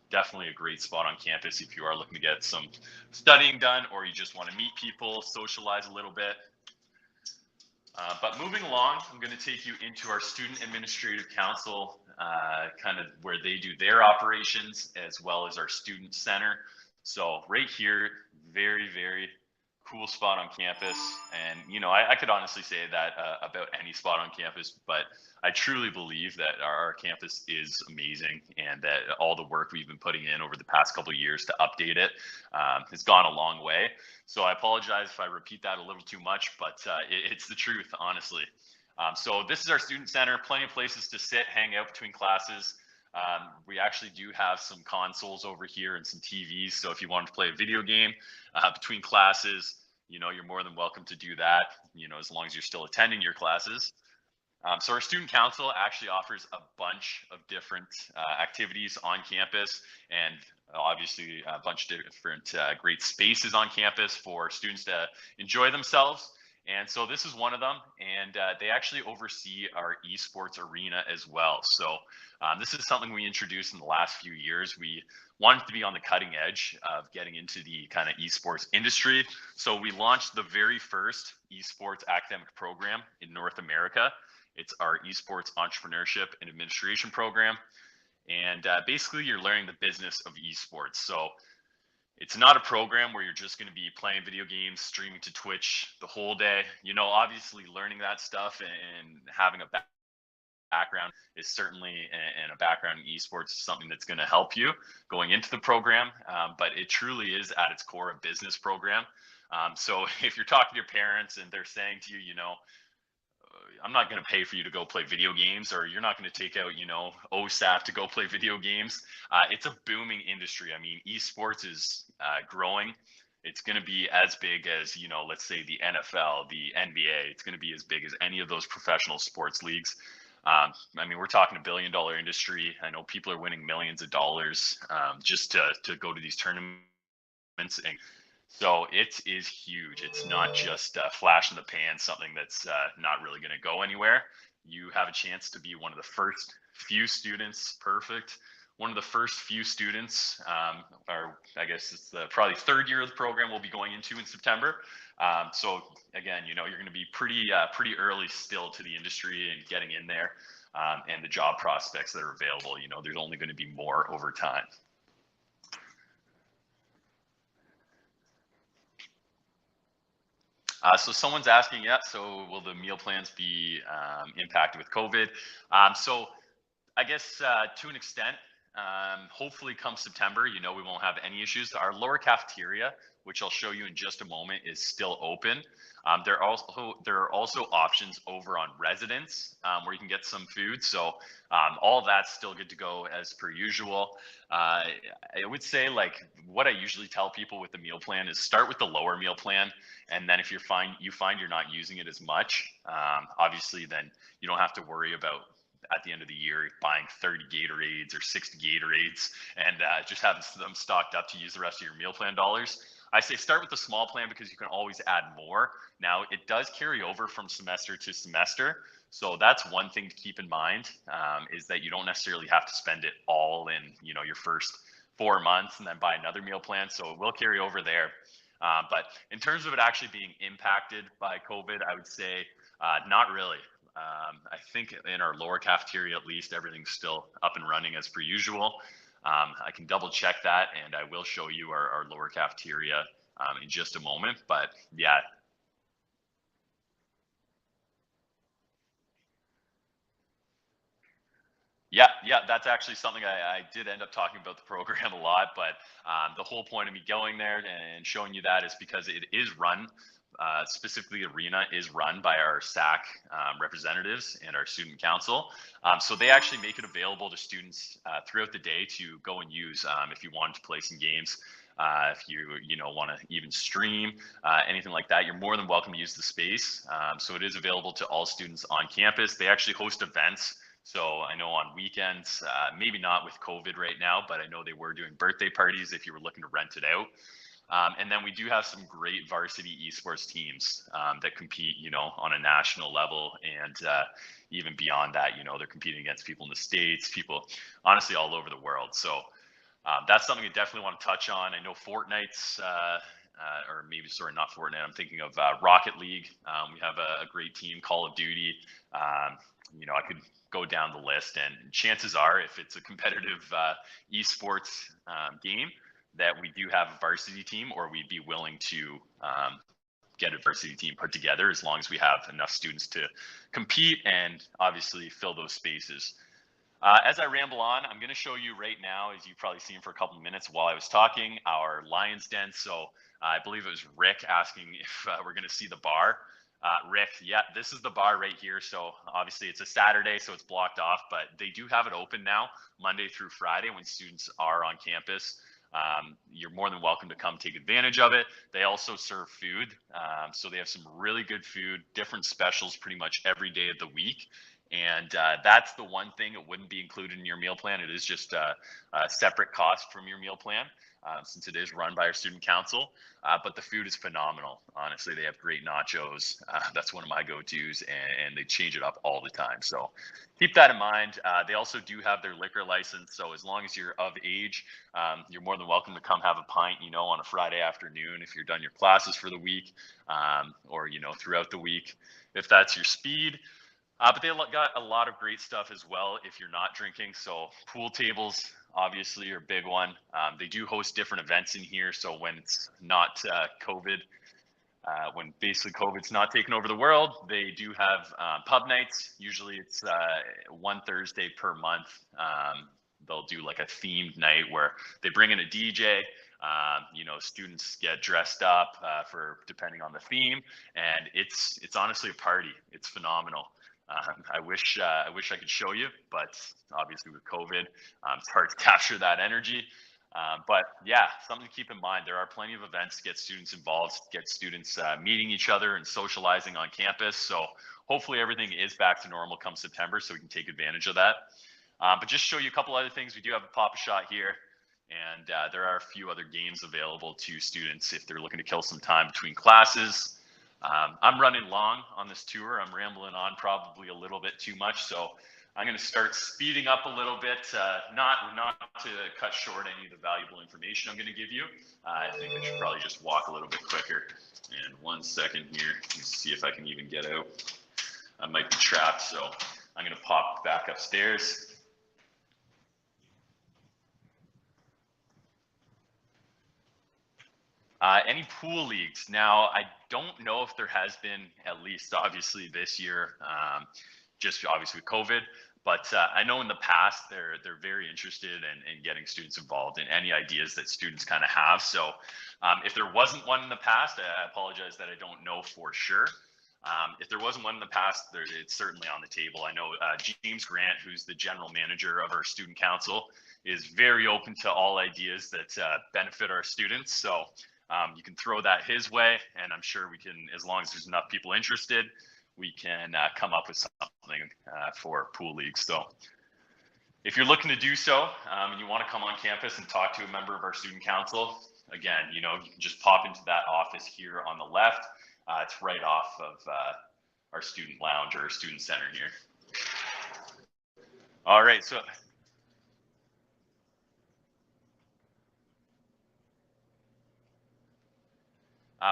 [SPEAKER 1] definitely a great spot on campus if you are looking to get some studying done or you just want to meet people, socialize a little bit. But moving along, I'm going to take you into our Student Administrative Council, kind of where they do their operations, as well as our Student Center. So right here, very, very cool spot on campus. And, you know, I could honestly say that about any spot on campus, but I truly believe that our campus is amazing and that all the work we've been putting in over the past couple of years to update it has gone a long way. So I apologize if I repeat that a little too much, but it's the truth, honestly. So this is our student center, plenty of places to sit, hang out between classes. We actually do have some consoles over here and some TVs. So if you wanted to play a video game between classes, you know, you're more than welcome to do that, you know, as long as you're still attending your classes. So our student council actually offers a bunch of different activities on campus, and obviously a bunch of different great spaces on campus for students to enjoy themselves. And so this is one of them, and they actually oversee our esports arena as well. So this is something we introduced in the last few years. We wanted to be on the cutting edge of getting into the kind of esports industry. So we launched the very first esports academic program in North America. It's our Esports Entrepreneurship and Administration program. And basically, you're learning the business of esports. So it's not a program where you're just going to be playing video games, streaming to Twitch the whole day. You know, obviously, learning that stuff and having a background is certainly, and a background in esports is something that's going to help you going into the program. But it truly is at its core a business program. So if you're talking to your parents and they're saying to you, you know, I'm not going to pay for you to go play video games, or you're not going to take out, you know, OSAP to go play video games. It's a booming industry. I mean, esports is growing. It's going to be as big as, you know, let's say the NFL, the NBA. It's going to be as big as any of those professional sports leagues. I mean, we're talking $1 billion industry. I know people are winning millions of dollars just to go to these tournaments. And so it is huge. It's not just a flash in the pan, something that's not really going to go anywhere. You have a chance to be one of the first few students, perfect. One of the first few students, or I guess it's the probably third year of the program we'll be going into in September. So again, you know, you're going to be pretty early still to the industry and getting in there, and the job prospects that are available. You know, there's only going to be more over time. So someone's asking, yeah, so will the meal plans be impacted with COVID? So I guess to an extent, hopefully come September, you know, we won't have any issues. Our lower cafeteria, which I'll show you in just a moment, is still open. There are also options over on residence where you can get some food. So all that's still good to go as per usual. I would say, like, what I usually tell people with the meal plan is start with the lower meal plan, and then if you find you're not using it as much, obviously then you don't have to worry about at the end of the year buying 30 Gatorades or 60 Gatorades and just having them stocked up to use the rest of your meal plan dollars. I say start with the small plan because you can always add more. Now, it does carry over from semester to semester. So that's one thing to keep in mind, is that you don't necessarily have to spend it all in, you know, your first 4 months and then buy another meal plan. So it will carry over there. But in terms of it actually being impacted by COVID, I would say not really. I think in our lower cafeteria, at least, everything's still up and running as per usual. I can double check that, and I will show you our lower cafeteria in just a moment. But yeah. Yeah, that's actually something I did end up talking about the program a lot, but the whole point of me going there and showing you that is because it is run, specifically arena is run by our SAC representatives and our student council. So they actually make it available to students throughout the day to go and use if you wanted to play some games. If you know want to even stream anything like that, you're more than welcome to use the space. So it is available to all students on campus. They actually host events. So I know on weekends, maybe not with COVID right now, but I know they were doing birthday parties if you were looking to rent it out. And then we do have some great varsity esports teams that compete, you know, on a national level, and even beyond that, you know, they're competing against people in the States, people honestly all over the world. So that's something I definitely want to touch on. I know Fortnite's, or maybe, sorry, not Fortnite, I'm thinking of Rocket League. We have a great team, Call of Duty. You know, I could go down the list, and chances are if it's a competitive esports game, that we do have a varsity team, or we'd be willing to get a varsity team put together as long as we have enough students to compete and obviously fill those spaces. As I ramble on, I'm going to show you right now, as you've probably seen for a couple of minutes while I was talking, our Lion's Den. So I believe it was Rick asking if we're going to see the bar. Rick, yeah, this is the bar right here. So obviously it's a Saturday, so it's blocked off, but they do have it open now, Monday through Friday, when students are on campus. You're more than welcome to come take advantage of it. They also serve food. So they have some really good food, different specials pretty much every day of the week. And that's the one thing it wouldn't be included in your meal plan. It is just a separate cost from your meal plan, since it is run by our student council. But the food is phenomenal. Honestly, they have great nachos. That's one of my go-tos, and they change it up all the time. So keep that in mind. They also do have their liquor license. So as long as you're of age, you're more than welcome to come have a pint, on a Friday afternoon if you're done your classes for the week, or, throughout the week, if that's your speed. But they got a lot of great stuff as well if you're not drinking. So pool tables, obviously, are a big one. They do host different events in here. So when it's not COVID, when basically COVID's not taking over the world, they do have pub nights. Usually it's one Thursday per month. They'll do like a themed night where they bring in a DJ. Students get dressed up for depending on the theme, and it's honestly a party. It's phenomenal. I wish I could show you, but obviously with COVID, it's hard to capture that energy. But yeah, something to keep in mind. There are plenty of events to get students involved, get students meeting each other and socializing on campus. So hopefully everything is back to normal come September, so we can take advantage of that. But just show you a couple other things. We do have a Pop-A-Shot here, and there are a few other games available to students if they're looking to kill some time between classes. I'm running long on this tour. I'm rambling on probably a little bit too much, so I'm going to start speeding up a little bit, not to cut short any of the valuable information I'm going to give you. I think I should probably just walk a little bit quicker. And 1 second here, let's see if I can even get out. I might be trapped, so I'm going to pop back upstairs. Any pool leagues? Now, I don't know if there has been, at least obviously this year, just obviously with COVID, but I know in the past they're very interested in getting students involved in any ideas that students kind of have. So if there wasn't one in the past, I apologize that I don't know for sure. If there wasn't one in the past, it's certainly on the table. I know James Grant, who's the general manager of our student council, is very open to all ideas that benefit our students. So you can throw that his way, and I'm sure we can, as long as there's enough people interested, we can come up with something for pool leagues. So if you're looking to do so, and you want to come on campus and talk to a member of our student council, again, you can just pop into that office here on the left. It's right off of our student lounge or student center here. All right, so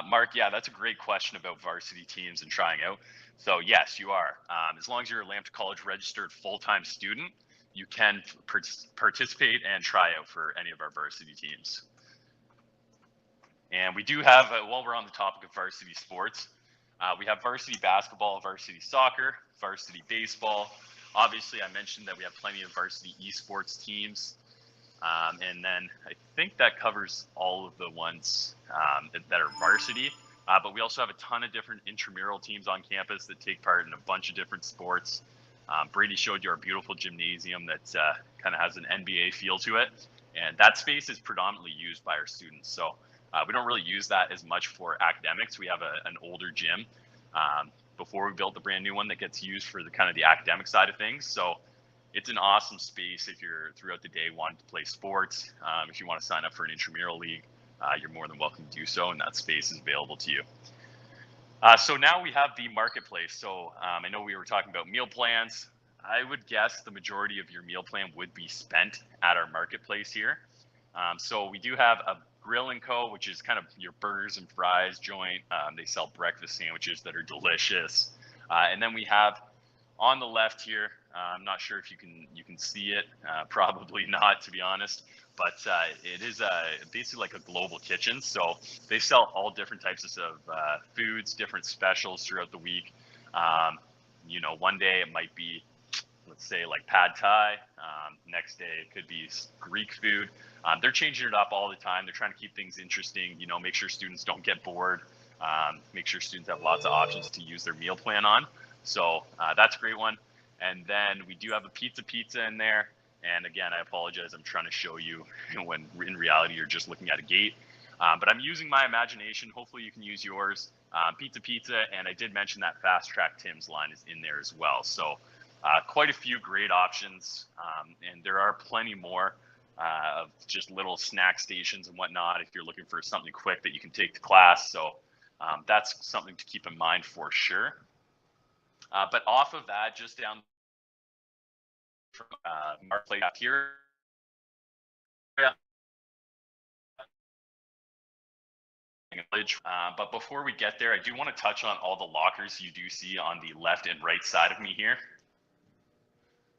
[SPEAKER 1] Mark, yeah, that's a great question about varsity teams and trying out. So yes, you are. As long as you're a Lambton College registered full-time student, you can participate and try out for any of our varsity teams. And we do have, while we're on the topic of varsity sports, we have varsity basketball, varsity soccer, varsity baseball. Obviously, I mentioned that we have plenty of varsity esports teams. And then I think that covers all of the ones that are varsity. But we also have a ton of different intramural teams on campus that take part in a bunch of different sports. Brady showed you our beautiful gymnasium that kind of has an NBA feel to it. And that space is predominantly used by our students. So we don't really use that as much for academics. We have an older gym before we built the brand new one that gets used for the kind of the academic side of things. So it's an awesome space if you're throughout the day wanting to play sports. If you want to sign up for an intramural league, you're more than welcome to do so, and that space is available to you. So now we have the marketplace. So I know we were talking about meal plans. I would guess the majority of your meal plan would be spent at our marketplace here. So we do have a Grill & Co., which is kind of your burgers and fries joint. They sell breakfast sandwiches that are delicious. And then we have on the left here, I'm not sure if you can see it, probably not, to be honest, but it is basically like a global kitchen. So they sell all different types of foods, different specials throughout the week. One day it might be, let's say, like pad thai. Next day it could be Greek food. They're changing it up all the time. They're trying to keep things interesting, make sure students don't get bored, make sure students have lots of options to use their meal plan on. So that's a great one. And then we do have a pizza in there. And again, I apologize, I'm trying to show you when in reality you're just looking at a gate. But I'm using my imagination. Hopefully you can use yours. Pizza, and I did mention that Fast Track Tim's line is in there as well. So quite a few great options, and there are plenty more of just little snack stations and whatnot if you're looking for something quick that you can take to class. So that's something to keep in mind for sure. But off of that, just down from Marketplace up here, but before we get there, I do want to touch on all the lockers you do see on the left and right side of me here.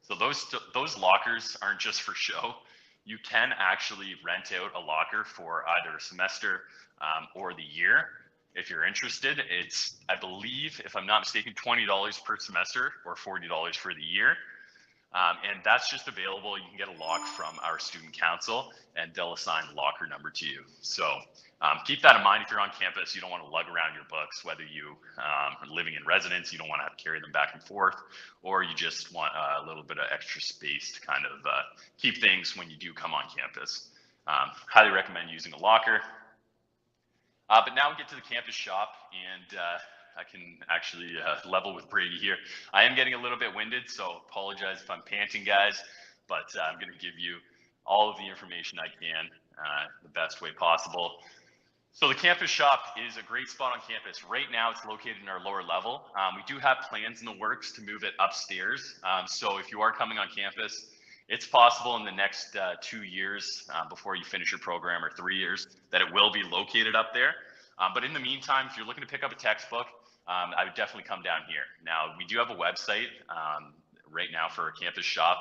[SPEAKER 1] So those lockers aren't just for show. You can actually rent out a locker for either a semester or the year. If you're interested, it's, I believe, if I'm not mistaken, $20 per semester or $40 for the year. And that's just available. You can get a lock from our student council and they'll assign the locker number to you. So keep that in mind if you're on campus. You don't want to lug around your books, whether you are living in residence, you don't want to have to carry them back and forth, or you just want a little bit of extra space to kind of keep things when you do come on campus. Highly recommend using a locker. But now we get to the campus shop, and I can actually level with Brady here. I am getting a little bit winded, so apologize if I'm panting, guys, but I'm going to give you all of the information I can the best way possible. So the campus shop is a great spot on campus. Right now, it's located in our lower level. We do have plans in the works to move it upstairs. So if you are coming on campus, it's possible in the next 2 years before you finish your program, or 3 years, that it will be located up there. But in the meantime, if you're looking to pick up a textbook, I would definitely come down here. Now, we do have a website right now for a campus shop.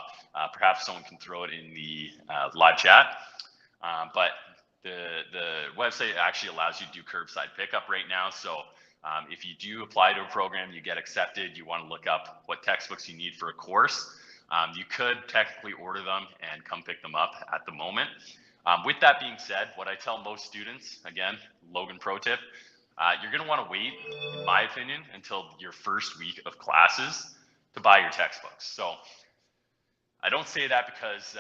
[SPEAKER 1] Perhaps someone can throw it in the live chat. But the website actually allows you to do curbside pickup right now. So if you do apply to a program, you get accepted, you want to look up what textbooks you need for a course, you could technically order them and come pick them up at the moment. With that being said, what I tell most students, again, Logan pro tip, you're going to want to wait, in my opinion, until your first week of classes to buy your textbooks. So I don't say that because,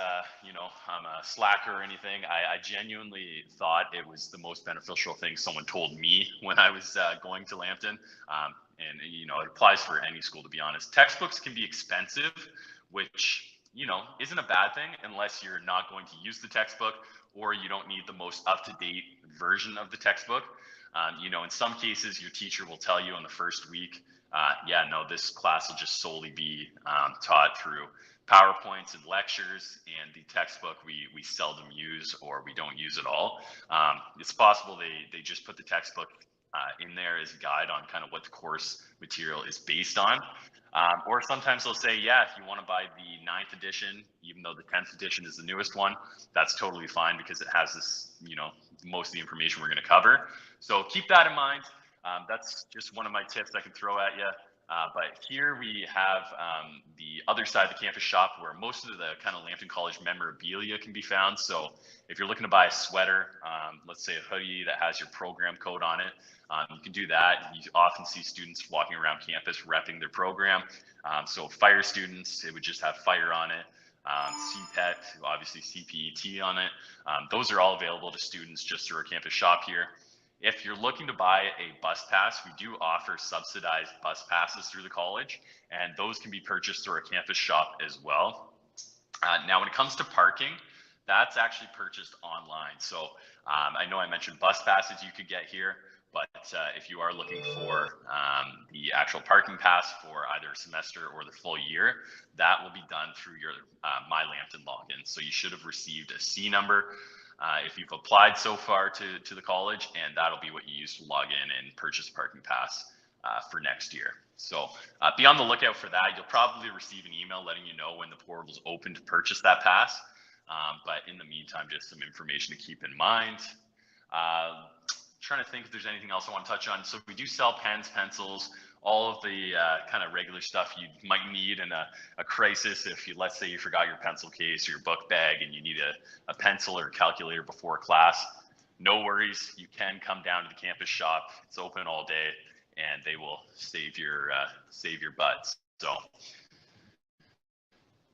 [SPEAKER 1] you know, I'm a slacker or anything. I genuinely thought it was the most beneficial thing someone told me when I was going to Lambton. And, you know, it applies for any school, to be honest. Textbooks can be expensive, which, you know, isn't a bad thing unless you're not going to use the textbook or you don't need the most up-to-date version of the textbook. You know, in some cases, your teacher will tell you in the first week, yeah, no, this class will just solely be taught through PowerPoints and lectures, and the textbook we seldom use or we don't use at all. It's possible they just put the textbook in there as a guide on kind of what the course material is based on. Or sometimes they'll say, yeah, if you want to buy the 9th edition, even though the 10th edition is the newest one, that's totally fine because it has this, you know, most of the information we're going to cover. So keep that in mind. That's just one of my tips I can throw at you. But here we have the other side of the campus shop where most of the kind of Lambton College memorabilia can be found. So if you're looking to buy a sweater, let's say a hoodie that has your program code on it, you can do that. You often see students walking around campus repping their program. So fire students, it would just have fire on it. CPET, obviously CPET on it. Those are all available to students just through our campus shop here. If you're looking to buy a bus pass, we do offer subsidized bus passes through the college, and those can be purchased through our campus shop as well. Now, when it comes to parking, that's actually purchased online. So I know I mentioned bus passes you could get here, but if you are looking for the actual parking pass for either a semester or the full year, that will be done through your My Lambton login. So you should have received a C number if you've applied so far to the college, and that'll be what you use to log in and purchase a parking pass for next year. So be on the lookout for that. You'll probably receive an email letting you know when the portal is open to purchase that pass. But in the meantime, just some information to keep in mind. Trying to think if there's anything else I want to touch on. So we do sell pens, pencils, all of the kind of regular stuff you might need in a crisis. If you, let's say you forgot your pencil case or your book bag and you need a pencil or a calculator before class, no worries. You can come down to the campus shop. It's open all day and they will save your butts. So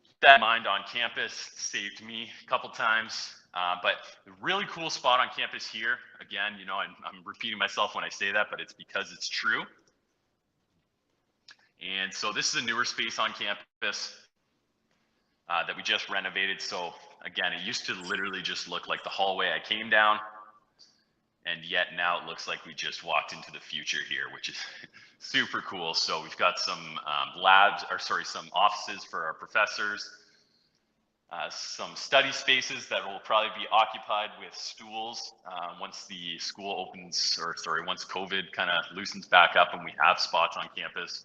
[SPEAKER 1] keep that in mind on campus. Saved me a couple times. But a really cool spot on campus here. Again, you know, I'm repeating myself when I say that, but it's because it's true. And so this is a newer space on campus. that we just renovated. So again, it used to literally just look like the hallway I came down, and yet now it looks like we just walked into the future here, which is super cool. So we've got some some offices for our professors, some study spaces that will probably be occupied with stools once the school opens, once COVID kind of loosens back up and we have spots on campus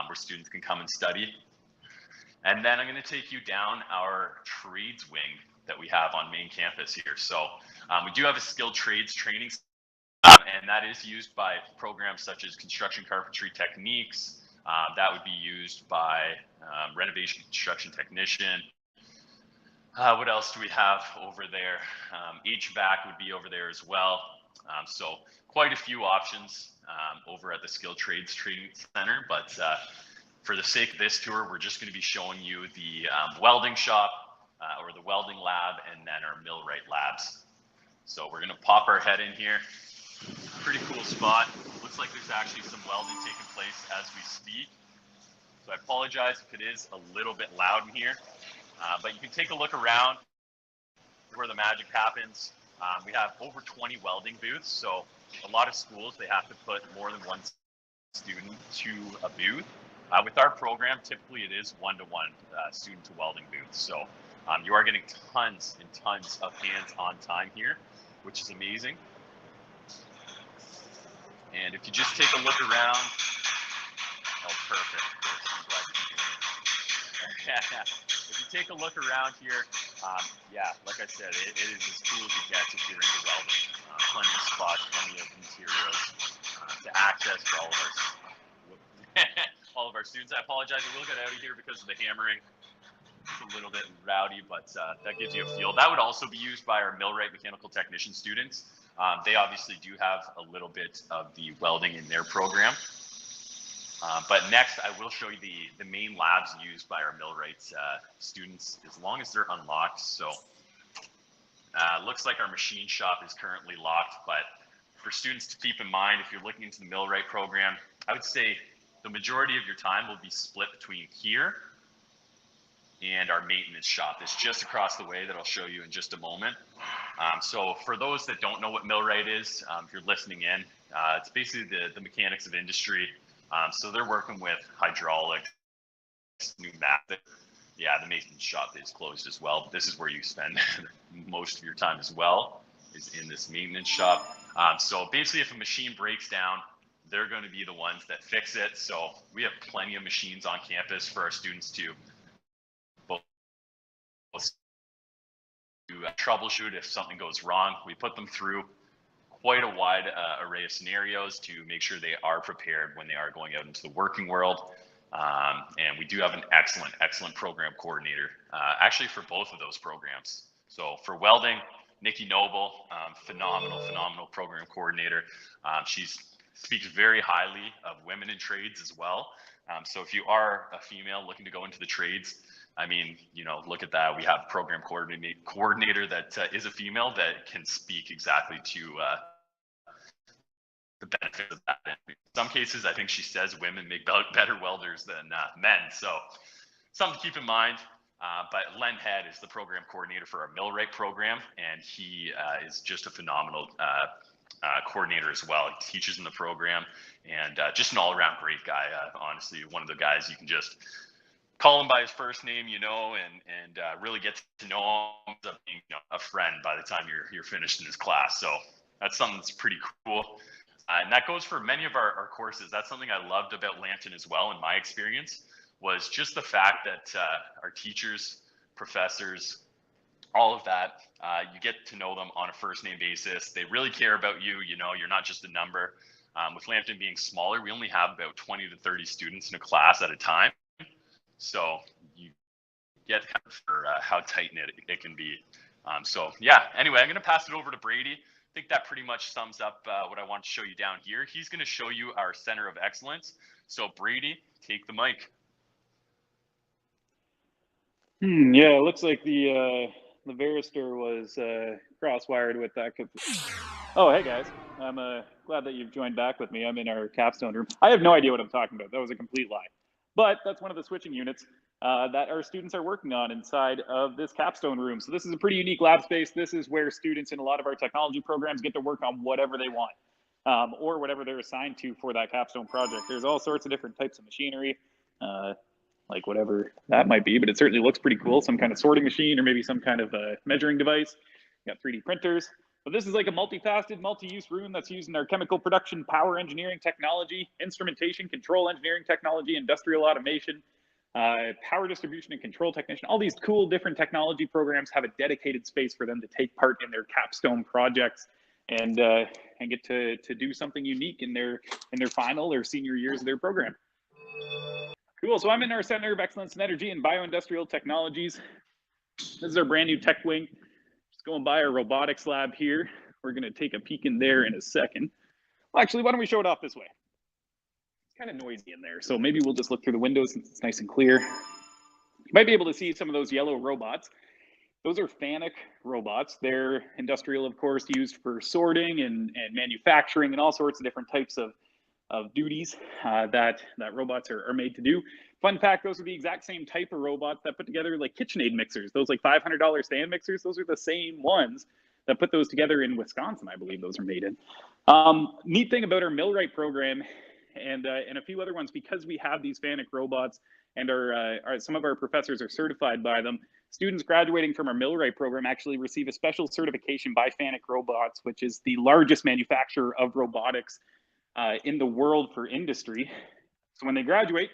[SPEAKER 1] where students can come and study. And then I'm going to take you down our trades wing that we have on main campus here. So we do have a skilled trades training, and that is used by programs such as construction carpentry techniques. That would be used by renovation construction technician. What else do we have over there? HVAC would be over there as well. So quite a few options over at the Skilled Trades Training Center, but for the sake of this tour, we're just going to be showing you the welding shop or the welding lab, and then our millwright labs. So we're going to pop our head in here. Pretty cool spot. Looks like there's actually some welding taking place as we speak. So I apologize if it is a little bit loud in here, but you can take a look around where the magic happens. We have over 20 welding booths. So a lot of schools, they have to put more than one student to a booth. With our program, typically it is one-to-one student to welding booths. So you are getting tons and tons of hands-on time here, which is amazing. And if you just take a look around, oh, perfect. I'm glad you can hear me. If you take a look around here, yeah, like I said, it is as cool as it gets if you're into welding. Plenty of spots, plenty of materials to access for all of our students. I apologize, I will get out of here because of the hammering. It's a little bit rowdy, but that gives you a feel. That would also be used by our millwright mechanical technician students. They obviously do have a little bit of the welding in their program. But next, I will show you the main labs used by our millwright students, as long as they're unlocked. So looks like our machine shop is currently locked, but for students to keep in mind, if you're looking into the millwright program, I would say the majority of your time will be split between here and our maintenance shop. It's just across the way that I'll show you in just a moment. So for those that don't know what millwright is, if you're listening in, it's basically the mechanics of industry. So they're working with hydraulics, pneumatic. Yeah, the maintenance shop is closed as well, but this is where you spend most of your time as well, is in this maintenance shop. So basically if a machine breaks down, they're going to be the ones that fix it. So we have plenty of machines on campus for our students to troubleshoot if something goes wrong. We put them through quite a wide array of scenarios to make sure they are prepared when they are going out into the working world. And we do have an excellent program coordinator, actually for both of those programs. So for welding, Nikki Noble, phenomenal program coordinator. She speaks very highly of women in trades as well. So if you are a female looking to go into the trades, I mean, you know, look at that. We have a program coordinator that is a female that can speak exactly to the benefits of that. In some cases, I think she says women make better welders than men. So something to keep in mind. But Len Head is the program coordinator for our millwright program, and he is just a phenomenal coordinator as well. He teaches in the program, and just an all-around great guy. Honestly, one of the guys you can just call him by his first name, you know, and really get to know him as a friend by the time you're finished in his class. So that's something that's pretty cool. And that goes for many of our courses. That's something I loved about Lambton as well, in my experience, was just the fact that our teachers, professors, all of that, you get to know them on a first name basis. They really care about you. You know, you're not just a number. With Lambton being smaller, we only have about 20 to 30 students in a class at a time. So you get kind of for how tight-knit it can be. So yeah, anyway, I'm going to pass it over to Brady. I think that pretty much sums up what I want to show you down here. He's going to show you our Center of Excellence. So Brady, take the mic.
[SPEAKER 3] Yeah, it looks like the Veristor was cross-wired with that. Oh, hey guys. I'm glad that you've joined back with me. I'm in our capstone room. I have no idea what I'm talking about. That was a complete lie. But that's one of the switching units. that our students are working on inside of this capstone room. So this is a pretty unique lab space. This is where students in a lot of our technology programs get to work on whatever they want, or whatever they're assigned to for that capstone project. There's all sorts of different types of machinery, like whatever that might be, but it certainly looks pretty cool. Some kind of sorting machine, or maybe some kind of measuring device. You got 3D printers. But this is like a multifaceted, multi-use room that's used in our chemical production, power engineering technology, instrumentation, control engineering technology, industrial automation, power distribution and control technician. All these cool different technology programs have a dedicated space for them to take part in their capstone projects and get to do something unique in their final or senior years of their program. Cool. So I'm in our Center of Excellence in Energy and Bioindustrial Technologies. This is our brand new tech wing. Just going by our robotics lab here. We're going to take a peek in there in a second. Well, actually, why don't we show it off this way? It's kind of noisy in there, so maybe we'll just look through the windows since it's nice and clear. You might be able to see some of those yellow robots. Those are FANUC robots. They're industrial, of course, used for sorting and manufacturing and all sorts of different types of duties that robots are made to do. Fun fact, those are the exact same type of robots that put together like KitchenAid mixers. Those like $500 stand mixers, those are the same ones that put those together in Wisconsin, I believe those are made in. Neat thing about our millwright program and a few other ones, because we have these FANUC robots and some of our professors are certified by them, students graduating from our millwright program actually receive a special certification by FANUC Robots, which is the largest manufacturer of robotics in the world for industry. So when they graduate,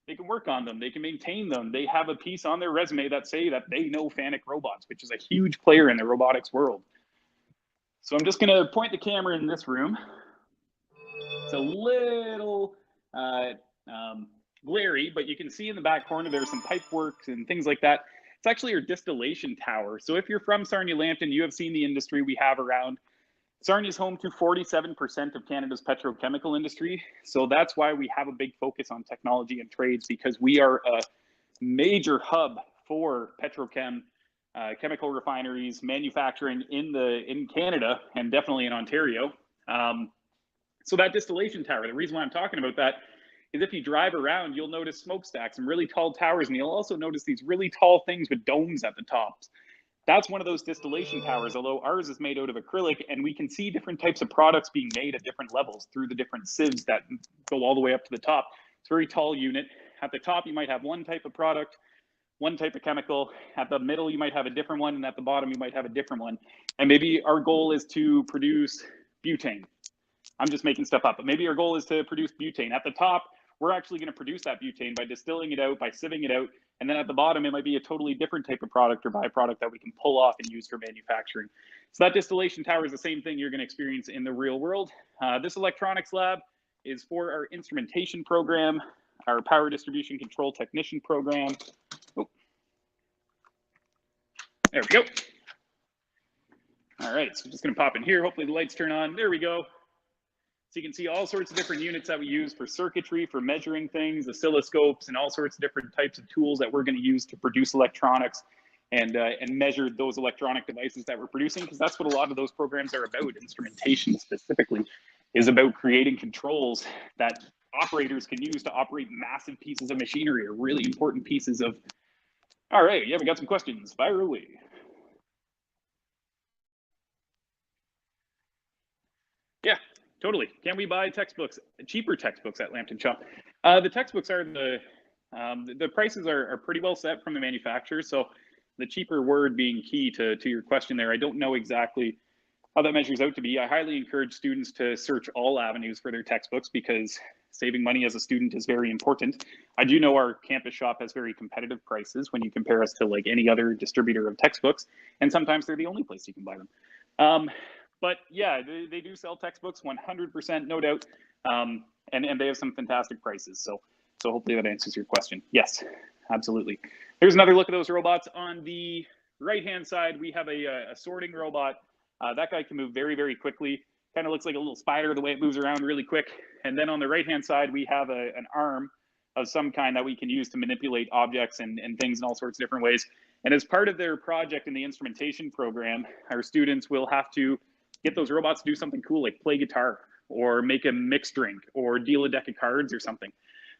[SPEAKER 3] they can work on them, they can maintain them, they have a piece on their resume that say that they know FANUC Robots, which is a huge player in the robotics world. So I'm just going to point the camera in this room. It's a little glary, but you can see in the back corner there's some pipe work and things like that. It's actually our distillation tower. So if you're from Sarnia-Lambton, you have seen the industry we have around. Sarnia is home to 47% of Canada's petrochemical industry. So that's why we have a big focus on technology and trades, because we are a major hub for petrochem, chemical refineries, manufacturing in Canada, and definitely in Ontario. So that distillation tower, the reason why I'm talking about that is if you drive around, you'll notice smokestacks and really tall towers, and you'll also notice these really tall things with domes at the tops. That's one of those distillation towers, although ours is made out of acrylic, and we can see different types of products being made at different levels through the different sieves that go all the way up to the top. It's a very tall unit. At the top, you might have one type of product, one type of chemical. At the middle, you might have a different one, and at the bottom, you might have a different one. And maybe our goal is to produce butane. I'm just making stuff up, but maybe our goal is to produce butane. At the top, we're actually going to produce that butane by distilling it out, by sieving it out. And then at the bottom, it might be a totally different type of product or byproduct that we can pull off and use for manufacturing. So that distillation tower is the same thing you're going to experience in the real world. This electronics lab is for our instrumentation program, our power distribution control technician program. Oh. There we go. All right, so just going to pop in here. Hopefully the lights turn on. There we go. So you can see all sorts of different units that we use for circuitry, for measuring things, oscilloscopes, and all sorts of different types of tools that we're going to use to produce electronics and measure those electronic devices that we're producing, because that's what a lot of those programs are about. Instrumentation specifically is about creating controls that operators can use to operate massive pieces of machinery or really important pieces of. All right, yeah, we got some questions. Fire away. Yeah. Totally. Can we buy textbooks, cheaper textbooks at Lambton Shop? The textbooks are the prices are pretty well set from the manufacturers. So the cheaper word being key to your question there. I don't know exactly how that measures out to be. I highly encourage students to search all avenues for their textbooks, because saving money as a student is very important. I do know our campus shop has very competitive prices when you compare us to like any other distributor of textbooks, and sometimes they're the only place you can buy them. But yeah, they do sell textbooks, 100%, no doubt, and they have some fantastic prices. So hopefully that answers your question. Yes, absolutely. Here's another look at those robots. On the right-hand side, we have a sorting robot. That guy can move very, very quickly. Kind of looks like a little spider the way it moves around really quick. And then on the right-hand side, we have an arm of some kind that we can use to manipulate objects and things in all sorts of different ways. And as part of their project in the instrumentation program, our students will have to get those robots to do something cool, like play guitar or make a mixed drink or deal a deck of cards or something.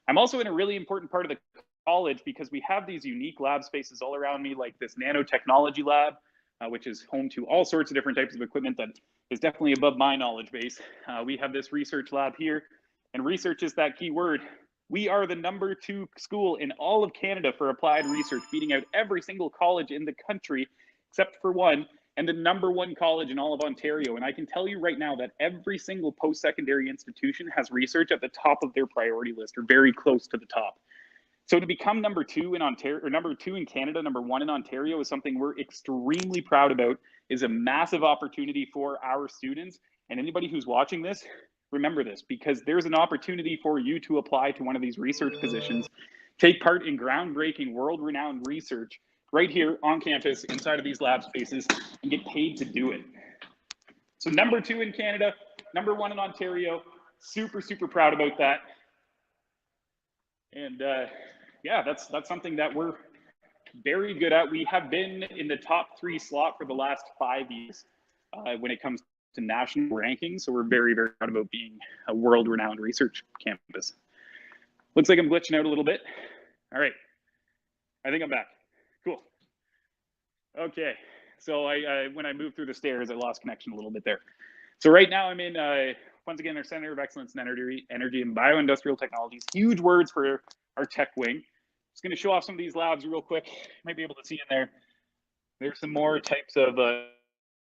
[SPEAKER 3] I'm also in a really important part of the college because we have these unique lab spaces all around me, like this nanotechnology lab, which is home to all sorts of different types of equipment that is definitely above my knowledge base. We have this research lab here, and research is that key word. We are the #2 school in all of Canada for applied research, beating out every single college in the country, except for one, and the #1 college in all of Ontario. And I can tell you right now that every single post-secondary institution has research at the top of their priority list, or very close to the top. So to become #2 in Ontario, or #2 in Canada, #1 in Ontario, is something we're extremely proud about, is a massive opportunity for our students. And anybody who's watching this, remember this, because there's an opportunity for you to apply to one of these research positions, take part in groundbreaking, world-renowned research right here on campus inside of these lab spaces and get paid to do it. So #2 in Canada, #1 in Ontario, super, super proud about that. And yeah, that's something that we're very good at. We have been in the top 3 slot for the last 5 years when it comes to national rankings. So we're very, very proud about being a world-renowned research campus. Looks like I'm glitching out a little bit. All right, I think I'm back. Cool. Okay, so when I moved through the stairs, I lost connection a little bit there. So right now I'm in, once again, our Center of Excellence in Energy and Bioindustrial Technologies. Huge words for our tech wing. Just going to show off some of these labs real quick. You might be able to see in there. There's some more types of,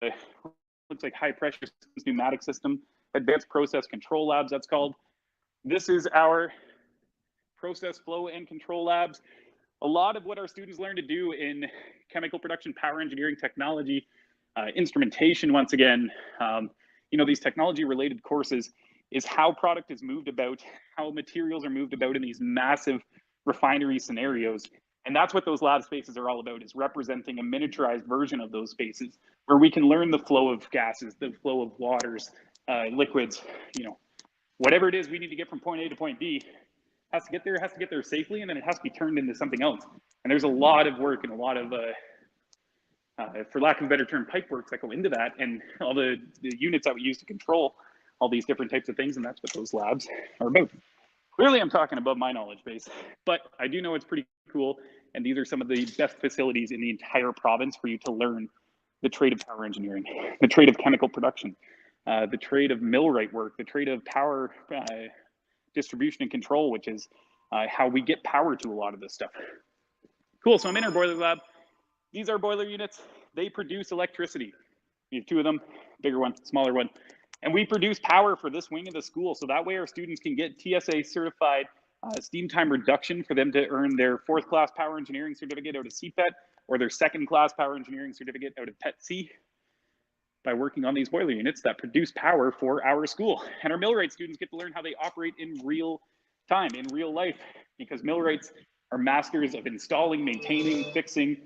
[SPEAKER 3] looks like high pressure systems, pneumatic system, advanced process control labs, that's called. This is our process flow and control labs. A lot of what our students learn to do in chemical production, power engineering, technology, instrumentation, once again, you know, these technology related courses is how product is moved about, how materials are moved about in these massive refinery scenarios. And that's what those lab spaces are all about, is representing a miniaturized version of those spaces where we can learn the flow of gases, the flow of waters, liquids, you know, whatever it is we need to get from point A to point B has to get there safely, and then it has to be turned into something else. And there's a lot of work and a lot of, for lack of a better term, pipe works that go into that, and all the units that we use to control all these different types of things, and that's what those labs are about. Clearly, I'm talking above my knowledge base, but I do know it's pretty cool, and these are some of the best facilities in the entire province for you to learn the trade of power engineering, the trade of chemical production, the trade of millwright work, the trade of power distribution and control, which is how we get power to a lot of this stuff. Cool, so I'm in our boiler lab. These are boiler units. They produce electricity. We have 2 of them, bigger one, smaller one. And we produce power for this wing of the school. So that way our students can get TSA certified steam time reduction for them to earn their 4th class power engineering certificate out of CPET, or their 2nd class power engineering certificate out of PET-C, by working on these boiler units that produce power for our school. And our millwright students get to learn how they operate in real time, in real life, because millwrights are masters of installing, maintaining, fixing,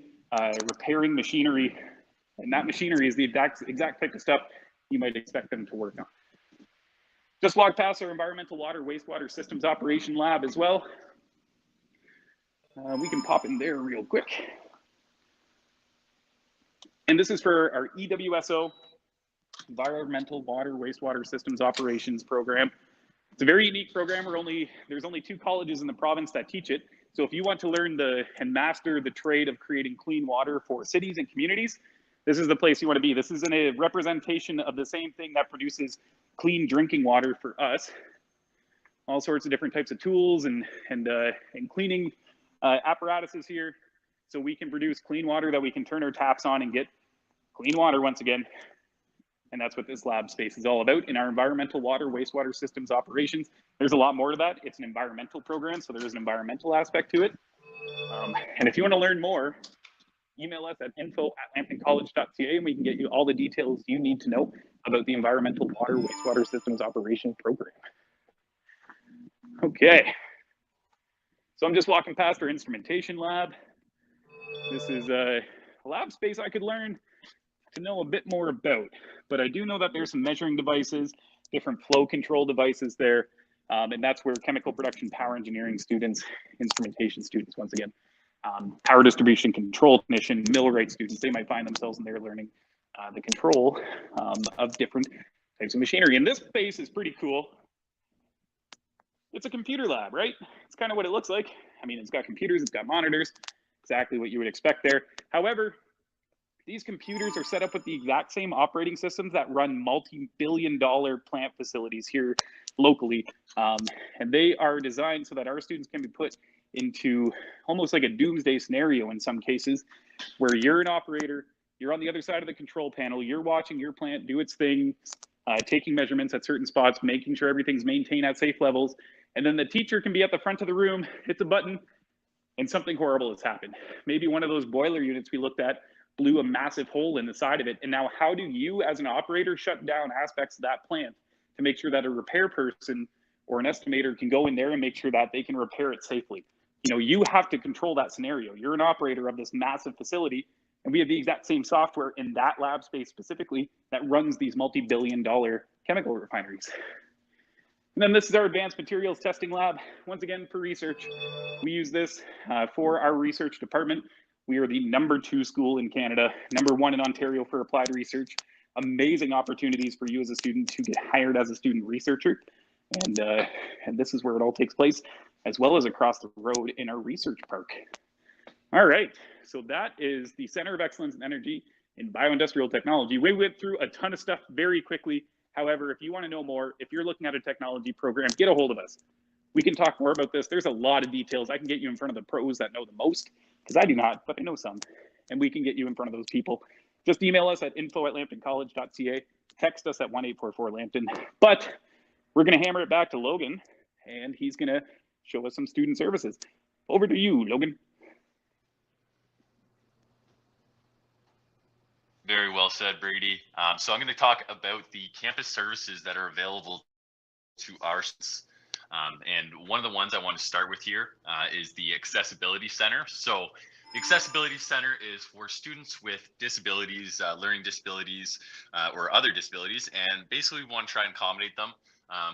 [SPEAKER 3] repairing machinery. And that machinery is the exact type of stuff you might expect them to work on. Just walked past our environmental water, wastewater systems operation lab as well. We can pop in there real quick. And this is for our EWSO, Environmental Water, Wastewater Systems Operations program. It's a very unique program. There's only 2 colleges in the province that teach it. So if you want to learn and master the trade of creating clean water for cities and communities, this is the place you want to be. This is a representation of the same thing that produces clean drinking water for us. All sorts of different types of tools and cleaning apparatuses here, so we can produce clean water that we can turn our taps on and get clean water once again. And that's what this lab space is all about in our environmental water, wastewater systems operations. There's a lot more to that. It's an environmental program, so there is an environmental aspect to it. And if you want to learn more, email us at info@lambtoncollege.ca, and we can get you all the details you need to know about the environmental water, wastewater systems operations program. Okay. So I'm just walking past our instrumentation lab. This is a lab space I could learn to know a bit more about, but I do know that there's some measuring devices, different flow control devices there, and that's where chemical production, power engineering students, instrumentation students, once again, power distribution control technician, millwright students, they might find themselves in there learning the control of different types of machinery. And this space is pretty cool. It's a computer lab, right? It's kind of what it looks like. I mean, it's got computers, it's got monitors, exactly what you would expect there. However, these computers are set up with the exact same operating systems that run multi-billion-dollar plant facilities here locally. And they are designed so that our students can be put into almost like a doomsday scenario in some cases, where you're an operator, you're on the other side of the control panel, you're watching your plant do its thing, taking measurements at certain spots, making sure everything's maintained at safe levels. And then the teacher can be at the front of the room, hits a button, and something horrible has happened. Maybe one of those boiler units we looked at blew a massive hole in the side of it. And now how do you as an operator shut down aspects of that plant to make sure that a repair person or an estimator can go in there and make sure that they can repair it safely? You know, you have to control that scenario. You're an operator of this massive facility, and we have the exact same software in that lab space specifically that runs these multi-billion-dollar chemical refineries. And then this is our advanced materials testing lab. Once again, for research, we use this for our research department. We are the #2 school in Canada, #1 in Ontario for applied research. Amazing opportunities for you as a student to get hired as a student researcher. And this is where it all takes place, as well as across the road in our research park. All right, so that is the Center of Excellence in Energy in Bioindustrial Technology. We went through a ton of stuff very quickly. However, if you want to know more, if you're looking at a technology program, get a hold of us. We can talk more about this. There's a lot of details. I can get you in front of the pros that know the most, because I do not, but I know some. And we can get you in front of those people. Just email us at info@lambtoncollege.ca. Text us at 1-844-LAMPTON. But we're going to hammer it back to Logan, and he's going to show us some student services. Over to you, Logan.
[SPEAKER 1] Very well said, Brady. So I'm going to talk about the campus services that are available to our students. And one of the ones I want to start with here is the Accessibility Center. So the Accessibility Center is for students with disabilities, learning disabilities, or other disabilities, and basically we want to try and accommodate them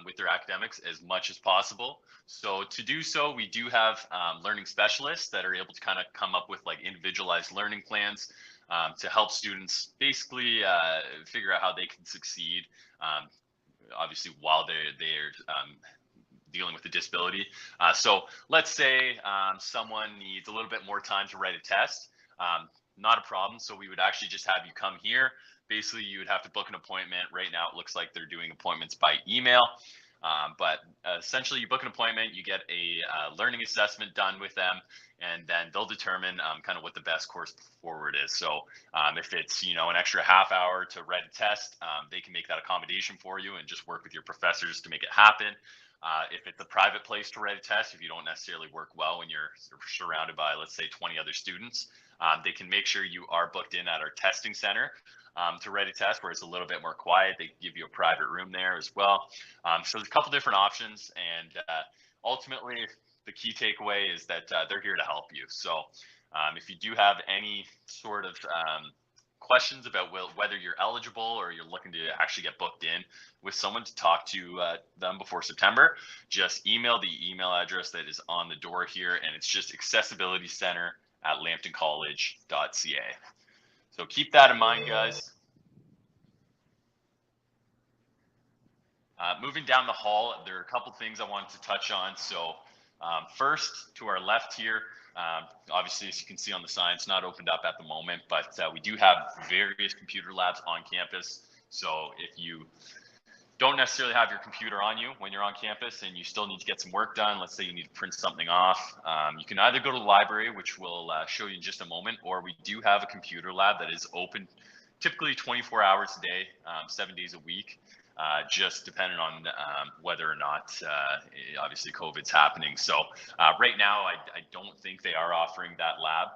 [SPEAKER 1] with their academics as much as possible. So to do so, we do have learning specialists that are able to kind of come up with like individualized learning plans to help students basically figure out how they can succeed, obviously while they're dealing with a disability. So let's say someone needs a little bit more time to write a test. Not a problem. So we would actually just have you come here. Basically, you would have to book an appointment. Right now, it looks like they're doing appointments by email. But essentially, you book an appointment, you get a learning assessment done with them, and then they'll determine kind of what the best course forward is. So if it's, you know, an extra half hour to write a test, they can make that accommodation for you and just work with your professors to make it happen. If it's a private place to write a test, if you don't necessarily work well when you're surrounded by, let's say, 20 other students, they can make sure you are booked in at our testing center to write a test where it's a little bit more quiet. They give you a private room there as well. So there's a couple different options, and ultimately the key takeaway is that they're here to help you. So if you do have any sort of questions about whether you're eligible or you're looking to actually get booked in with someone to talk to them before September, just email the email address that is on the door here, and it's just accessibilitycenter@lambtoncollege.ca. So keep that in mind, guys. Moving down the hall, there are a couple things I wanted to touch on. So first, to our left here, obviously, as you can see on the sign, it's not opened up at the moment, but we do have various computer labs on campus. So if you don't necessarily have your computer on you when you're on campus and you still need to get some work done, let's say you need to print something off, you can either go to the library, which we'll show you in just a moment, or we do have a computer lab that is open typically 24 hours a day, 7 days a week, just depending on whether or not, obviously, COVID's happening. So right now, I don't think they are offering that lab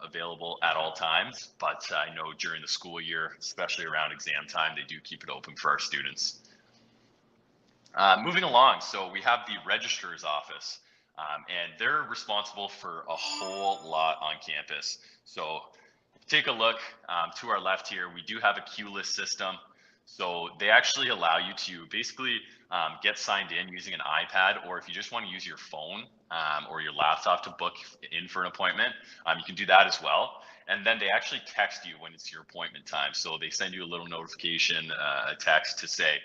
[SPEAKER 1] available at all times, but I know during the school year, especially around exam time, they do keep it open for our students. Moving along, so we have the Registrar's office, and they're responsible for a whole lot on campus. So take a look to our left here. We do have a queue list system. So they actually allow you to basically get signed in using an iPad, or if you just want to use your phone or your laptop to book in for an appointment, you can do that as well. And then they actually text you when it's your appointment time. So they send you a little notification, a text to say,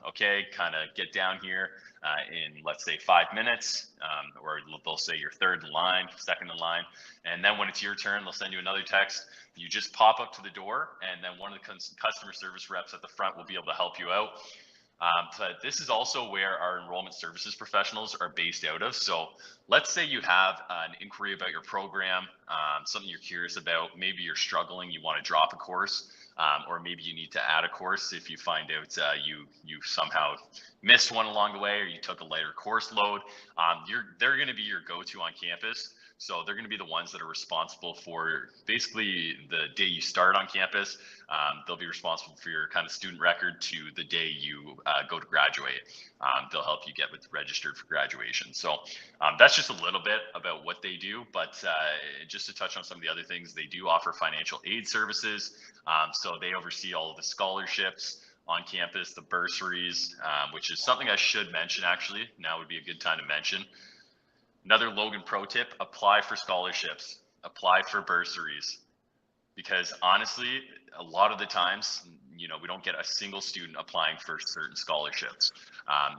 [SPEAKER 1] okay, kind of get down here in, let's say, 5 minutes, or they'll say you're third in line, second in line. And then when it's your turn, they'll send you another text. You just pop up to the door, and then one of the customer service reps at the front will be able to help you out. But this is also where our enrollment services professionals are based out of. So let's say you have an inquiry about your program, something you're curious about. Maybe you're struggling, you want to drop a course, or maybe you need to add a course if you find out you somehow missed one along the way, or you took a lighter course load. They're going to be your go-to on campus. So they're going to be the ones that are responsible for basically the day you start on campus. They'll be responsible for your kind of student record to the day you go to graduate. They'll help you get registered for graduation. So that's just a little bit about what they do. But just to touch on some of the other things, they do offer financial aid services. So they oversee all of the scholarships on campus, the bursaries, which is something I should mention actually. Now would be a good time to mention. Another Logan pro tip: apply for scholarships, apply for bursaries, because honestly, a lot of the times, we don't get a single student applying for certain scholarships.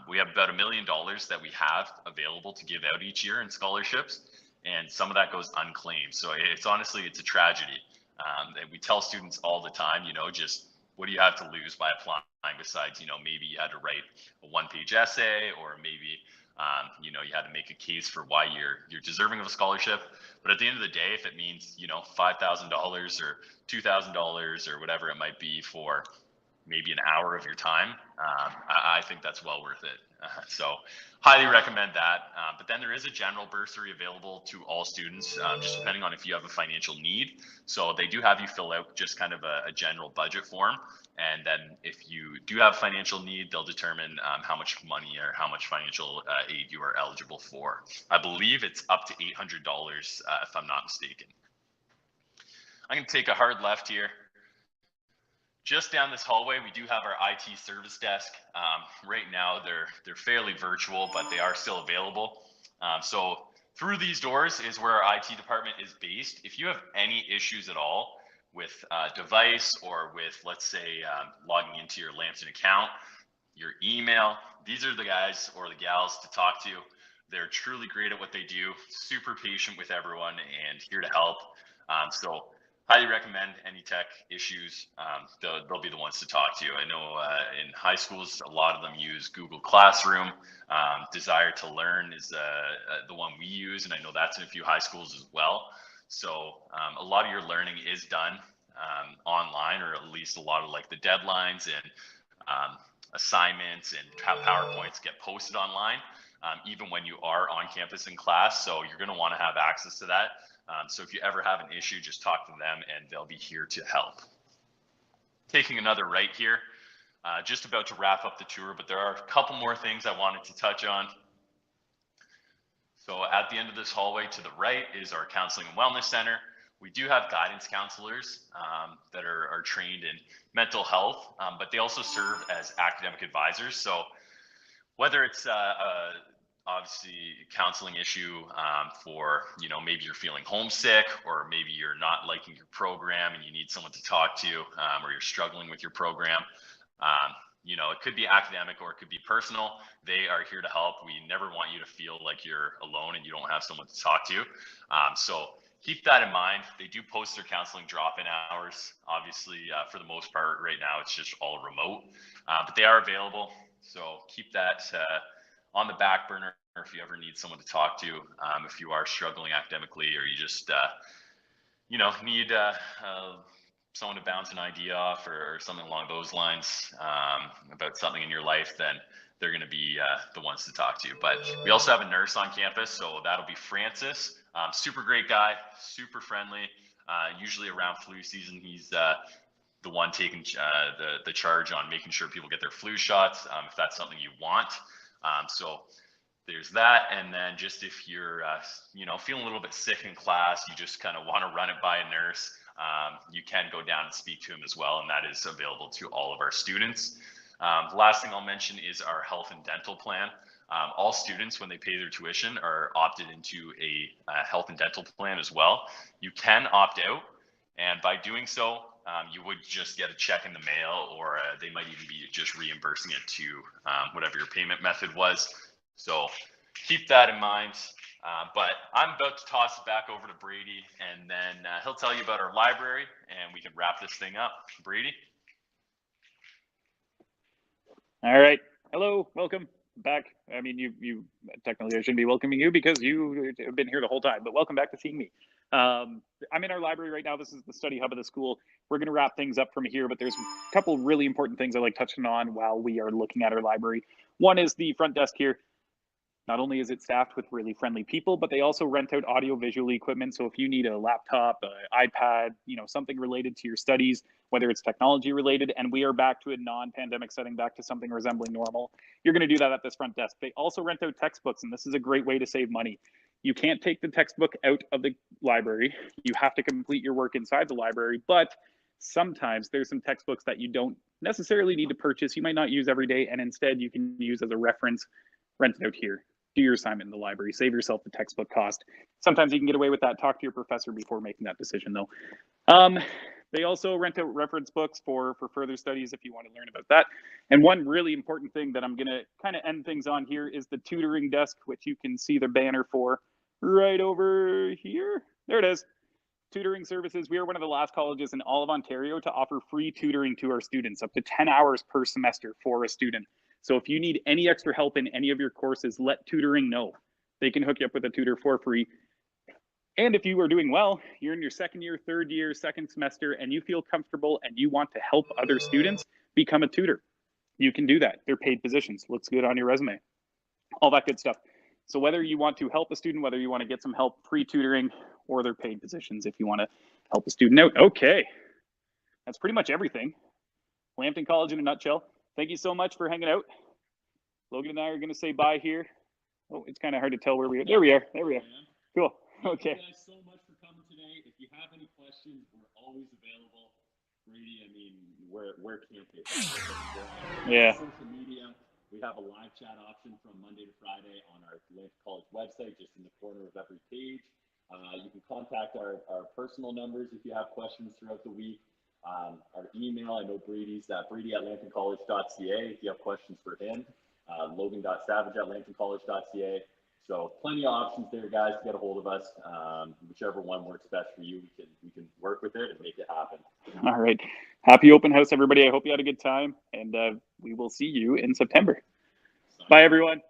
[SPEAKER 1] We have about $1 million that we have available to give out each year in scholarships, and some of that goes unclaimed. So it's a tragedy. And we tell students all the time, just what do you have to lose by applying besides, maybe you had to write a 1-page essay, or maybe you had to make a case for why you're deserving of a scholarship. But at the end of the day, if it means, $5,000 or $2,000 or whatever it might be for maybe an hour of your time, I think that's well worth it. So highly recommend that. But then there is a general bursary available to all students, just depending on if you have a financial need. So they do have you fill out just kind of a general budget form. And then if you do have financial need, they'll determine how much money or how much financial aid you are eligible for. I believe it's up to $800 if I'm not mistaken. I'm going to take a hard left here. Just down this hallway, we do have our IT service desk. Right now, they're fairly virtual, but they are still available. So through these doors is where our IT department is based. If you have any issues at all with a device, or with, let's say, logging into your Lambton account, your email, these are the guys or the gals to talk to. They're truly great at what they do, super patient with everyone, and here to help. So highly recommend any tech issues. They'll be the ones to talk to you. I know in high schools, a lot of them use Google Classroom. Desire to Learn is the one we use, and I know that's in a few high schools as well. So a lot of your learning is done online, or at least a lot of like the deadlines and assignments and PowerPoints get posted online, even when you are on campus in class. So you're going to want to have access to that. So if you ever have an issue, just talk to them and they'll be here to help. Taking another right here, just about to wrap up the tour, but there are a couple more things I wanted to touch on. So at the end of this hallway to the right is our Counseling and Wellness Center. We do have guidance counselors that are trained in mental health, but they also serve as academic advisors. So whether it's obviously counseling issue for, maybe you're feeling homesick, or maybe you're not liking your program and you need someone to talk to, or you're struggling with your program, it could be academic or it could be personal. They are here to help. We never want you to feel like you're alone and you don't have someone to talk to. So keep that in mind. They do post their counseling drop-in hours. Obviously, for the most part right now, it's just all remote, but they are available. So keep that on the back burner if you ever need someone to talk to, if you are struggling academically, or you just, need someone to bounce an idea off, or something along those lines, about something in your life, then they're going to be the ones to talk to. But we also have a nurse on campus, so that'll be Francis. Super great guy, super friendly. Usually around flu season, he's the one taking the charge on making sure people get their flu shots, if that's something you want. So there's that. And then just if you're, feeling a little bit sick in class, you just kind of want to run it by a nurse, you can go down and speak to him as well. And that is available to all of our students. The last thing I'll mention is our health and dental plan. All students, when they pay their tuition, are opted into a health and dental plan as well. You can opt out, and by doing so, you would just get a check in the mail, or they might even be just reimbursing it to whatever your payment method was. So keep that in mind. But I'm about to toss it back over to Brady, and then he'll tell you about our library, and we can wrap this thing up. Brady?
[SPEAKER 3] All right. Hello, welcome back. I mean, you technically I shouldn't be welcoming you because you have been here the whole time, but welcome back to seeing me. I'm in our library right now. This is the study hub of the school. We're going to wrap things up from here, but there's a couple really important things I like touching on while we are looking at our library. One is the front desk here. Not only is it staffed with really friendly people, but they also rent out audio-visual equipment. So if you need a laptop, an iPad, something related to your studies, whether it's technology related, and we are back to a non-pandemic setting, back to something resembling normal, you're going to do that at this front desk. They also rent out textbooks, and this is a great way to save money. You can't take the textbook out of the library. You have to complete your work inside the library, but sometimes there's some textbooks that you don't necessarily need to purchase. You might not use every day, and instead you can use as a reference, rent it out here. Do your assignment in the library, save yourself the textbook cost. Sometimes you can get away with that. Talk to your professor before making that decision though. They also rent out reference books for further studies if you want to learn about that. And one really important thing that I'm gonna kind of end things on here is the tutoring desk, which you can see the banner for right over here. There it is. Tutoring services. We are one of the last colleges in all of Ontario to offer free tutoring to our students, up to 10 hours per semester for a student. So if you need any extra help in any of your courses, let tutoring know. They can hook you up with a tutor for free. And if you are doing well, you're in your second year, third year, second semester, and you feel comfortable and you want to help other students, become a tutor. You can do that. They're paid positions. Looks good on your resume. All that good stuff. So whether you want to help a student, whether you want to get some help pre-tutoring, or they're paid positions if you want to help a student out. Okay. That's pretty much everything. Lambton College in a nutshell. Thank you so much for hanging out. Logan and I are going to say bye here. Oh, it's kind of hard to tell where we are. There we are. There we are. Cool. Okay.
[SPEAKER 1] Thank you guys so much for coming today. If you have any questions, we're always available. Brady, I mean, where can't they?
[SPEAKER 3] Yeah.
[SPEAKER 1] Social media. We have a live chat option from Monday to Friday on our Lambton College website, just in the corner of every page. You can contact our personal numbers if you have questions throughout the week. Our email, I know Brady's brady@lambtoncollege.ca if you have questions for him. Logan.savage@lambtoncollege.ca. So plenty of options there, guys, to get a hold of us. Whichever one works best for you, we can work with it and make it happen.
[SPEAKER 3] All right. Happy open house, everybody. I hope you had a good time, and we will see you in September. Bye, everyone.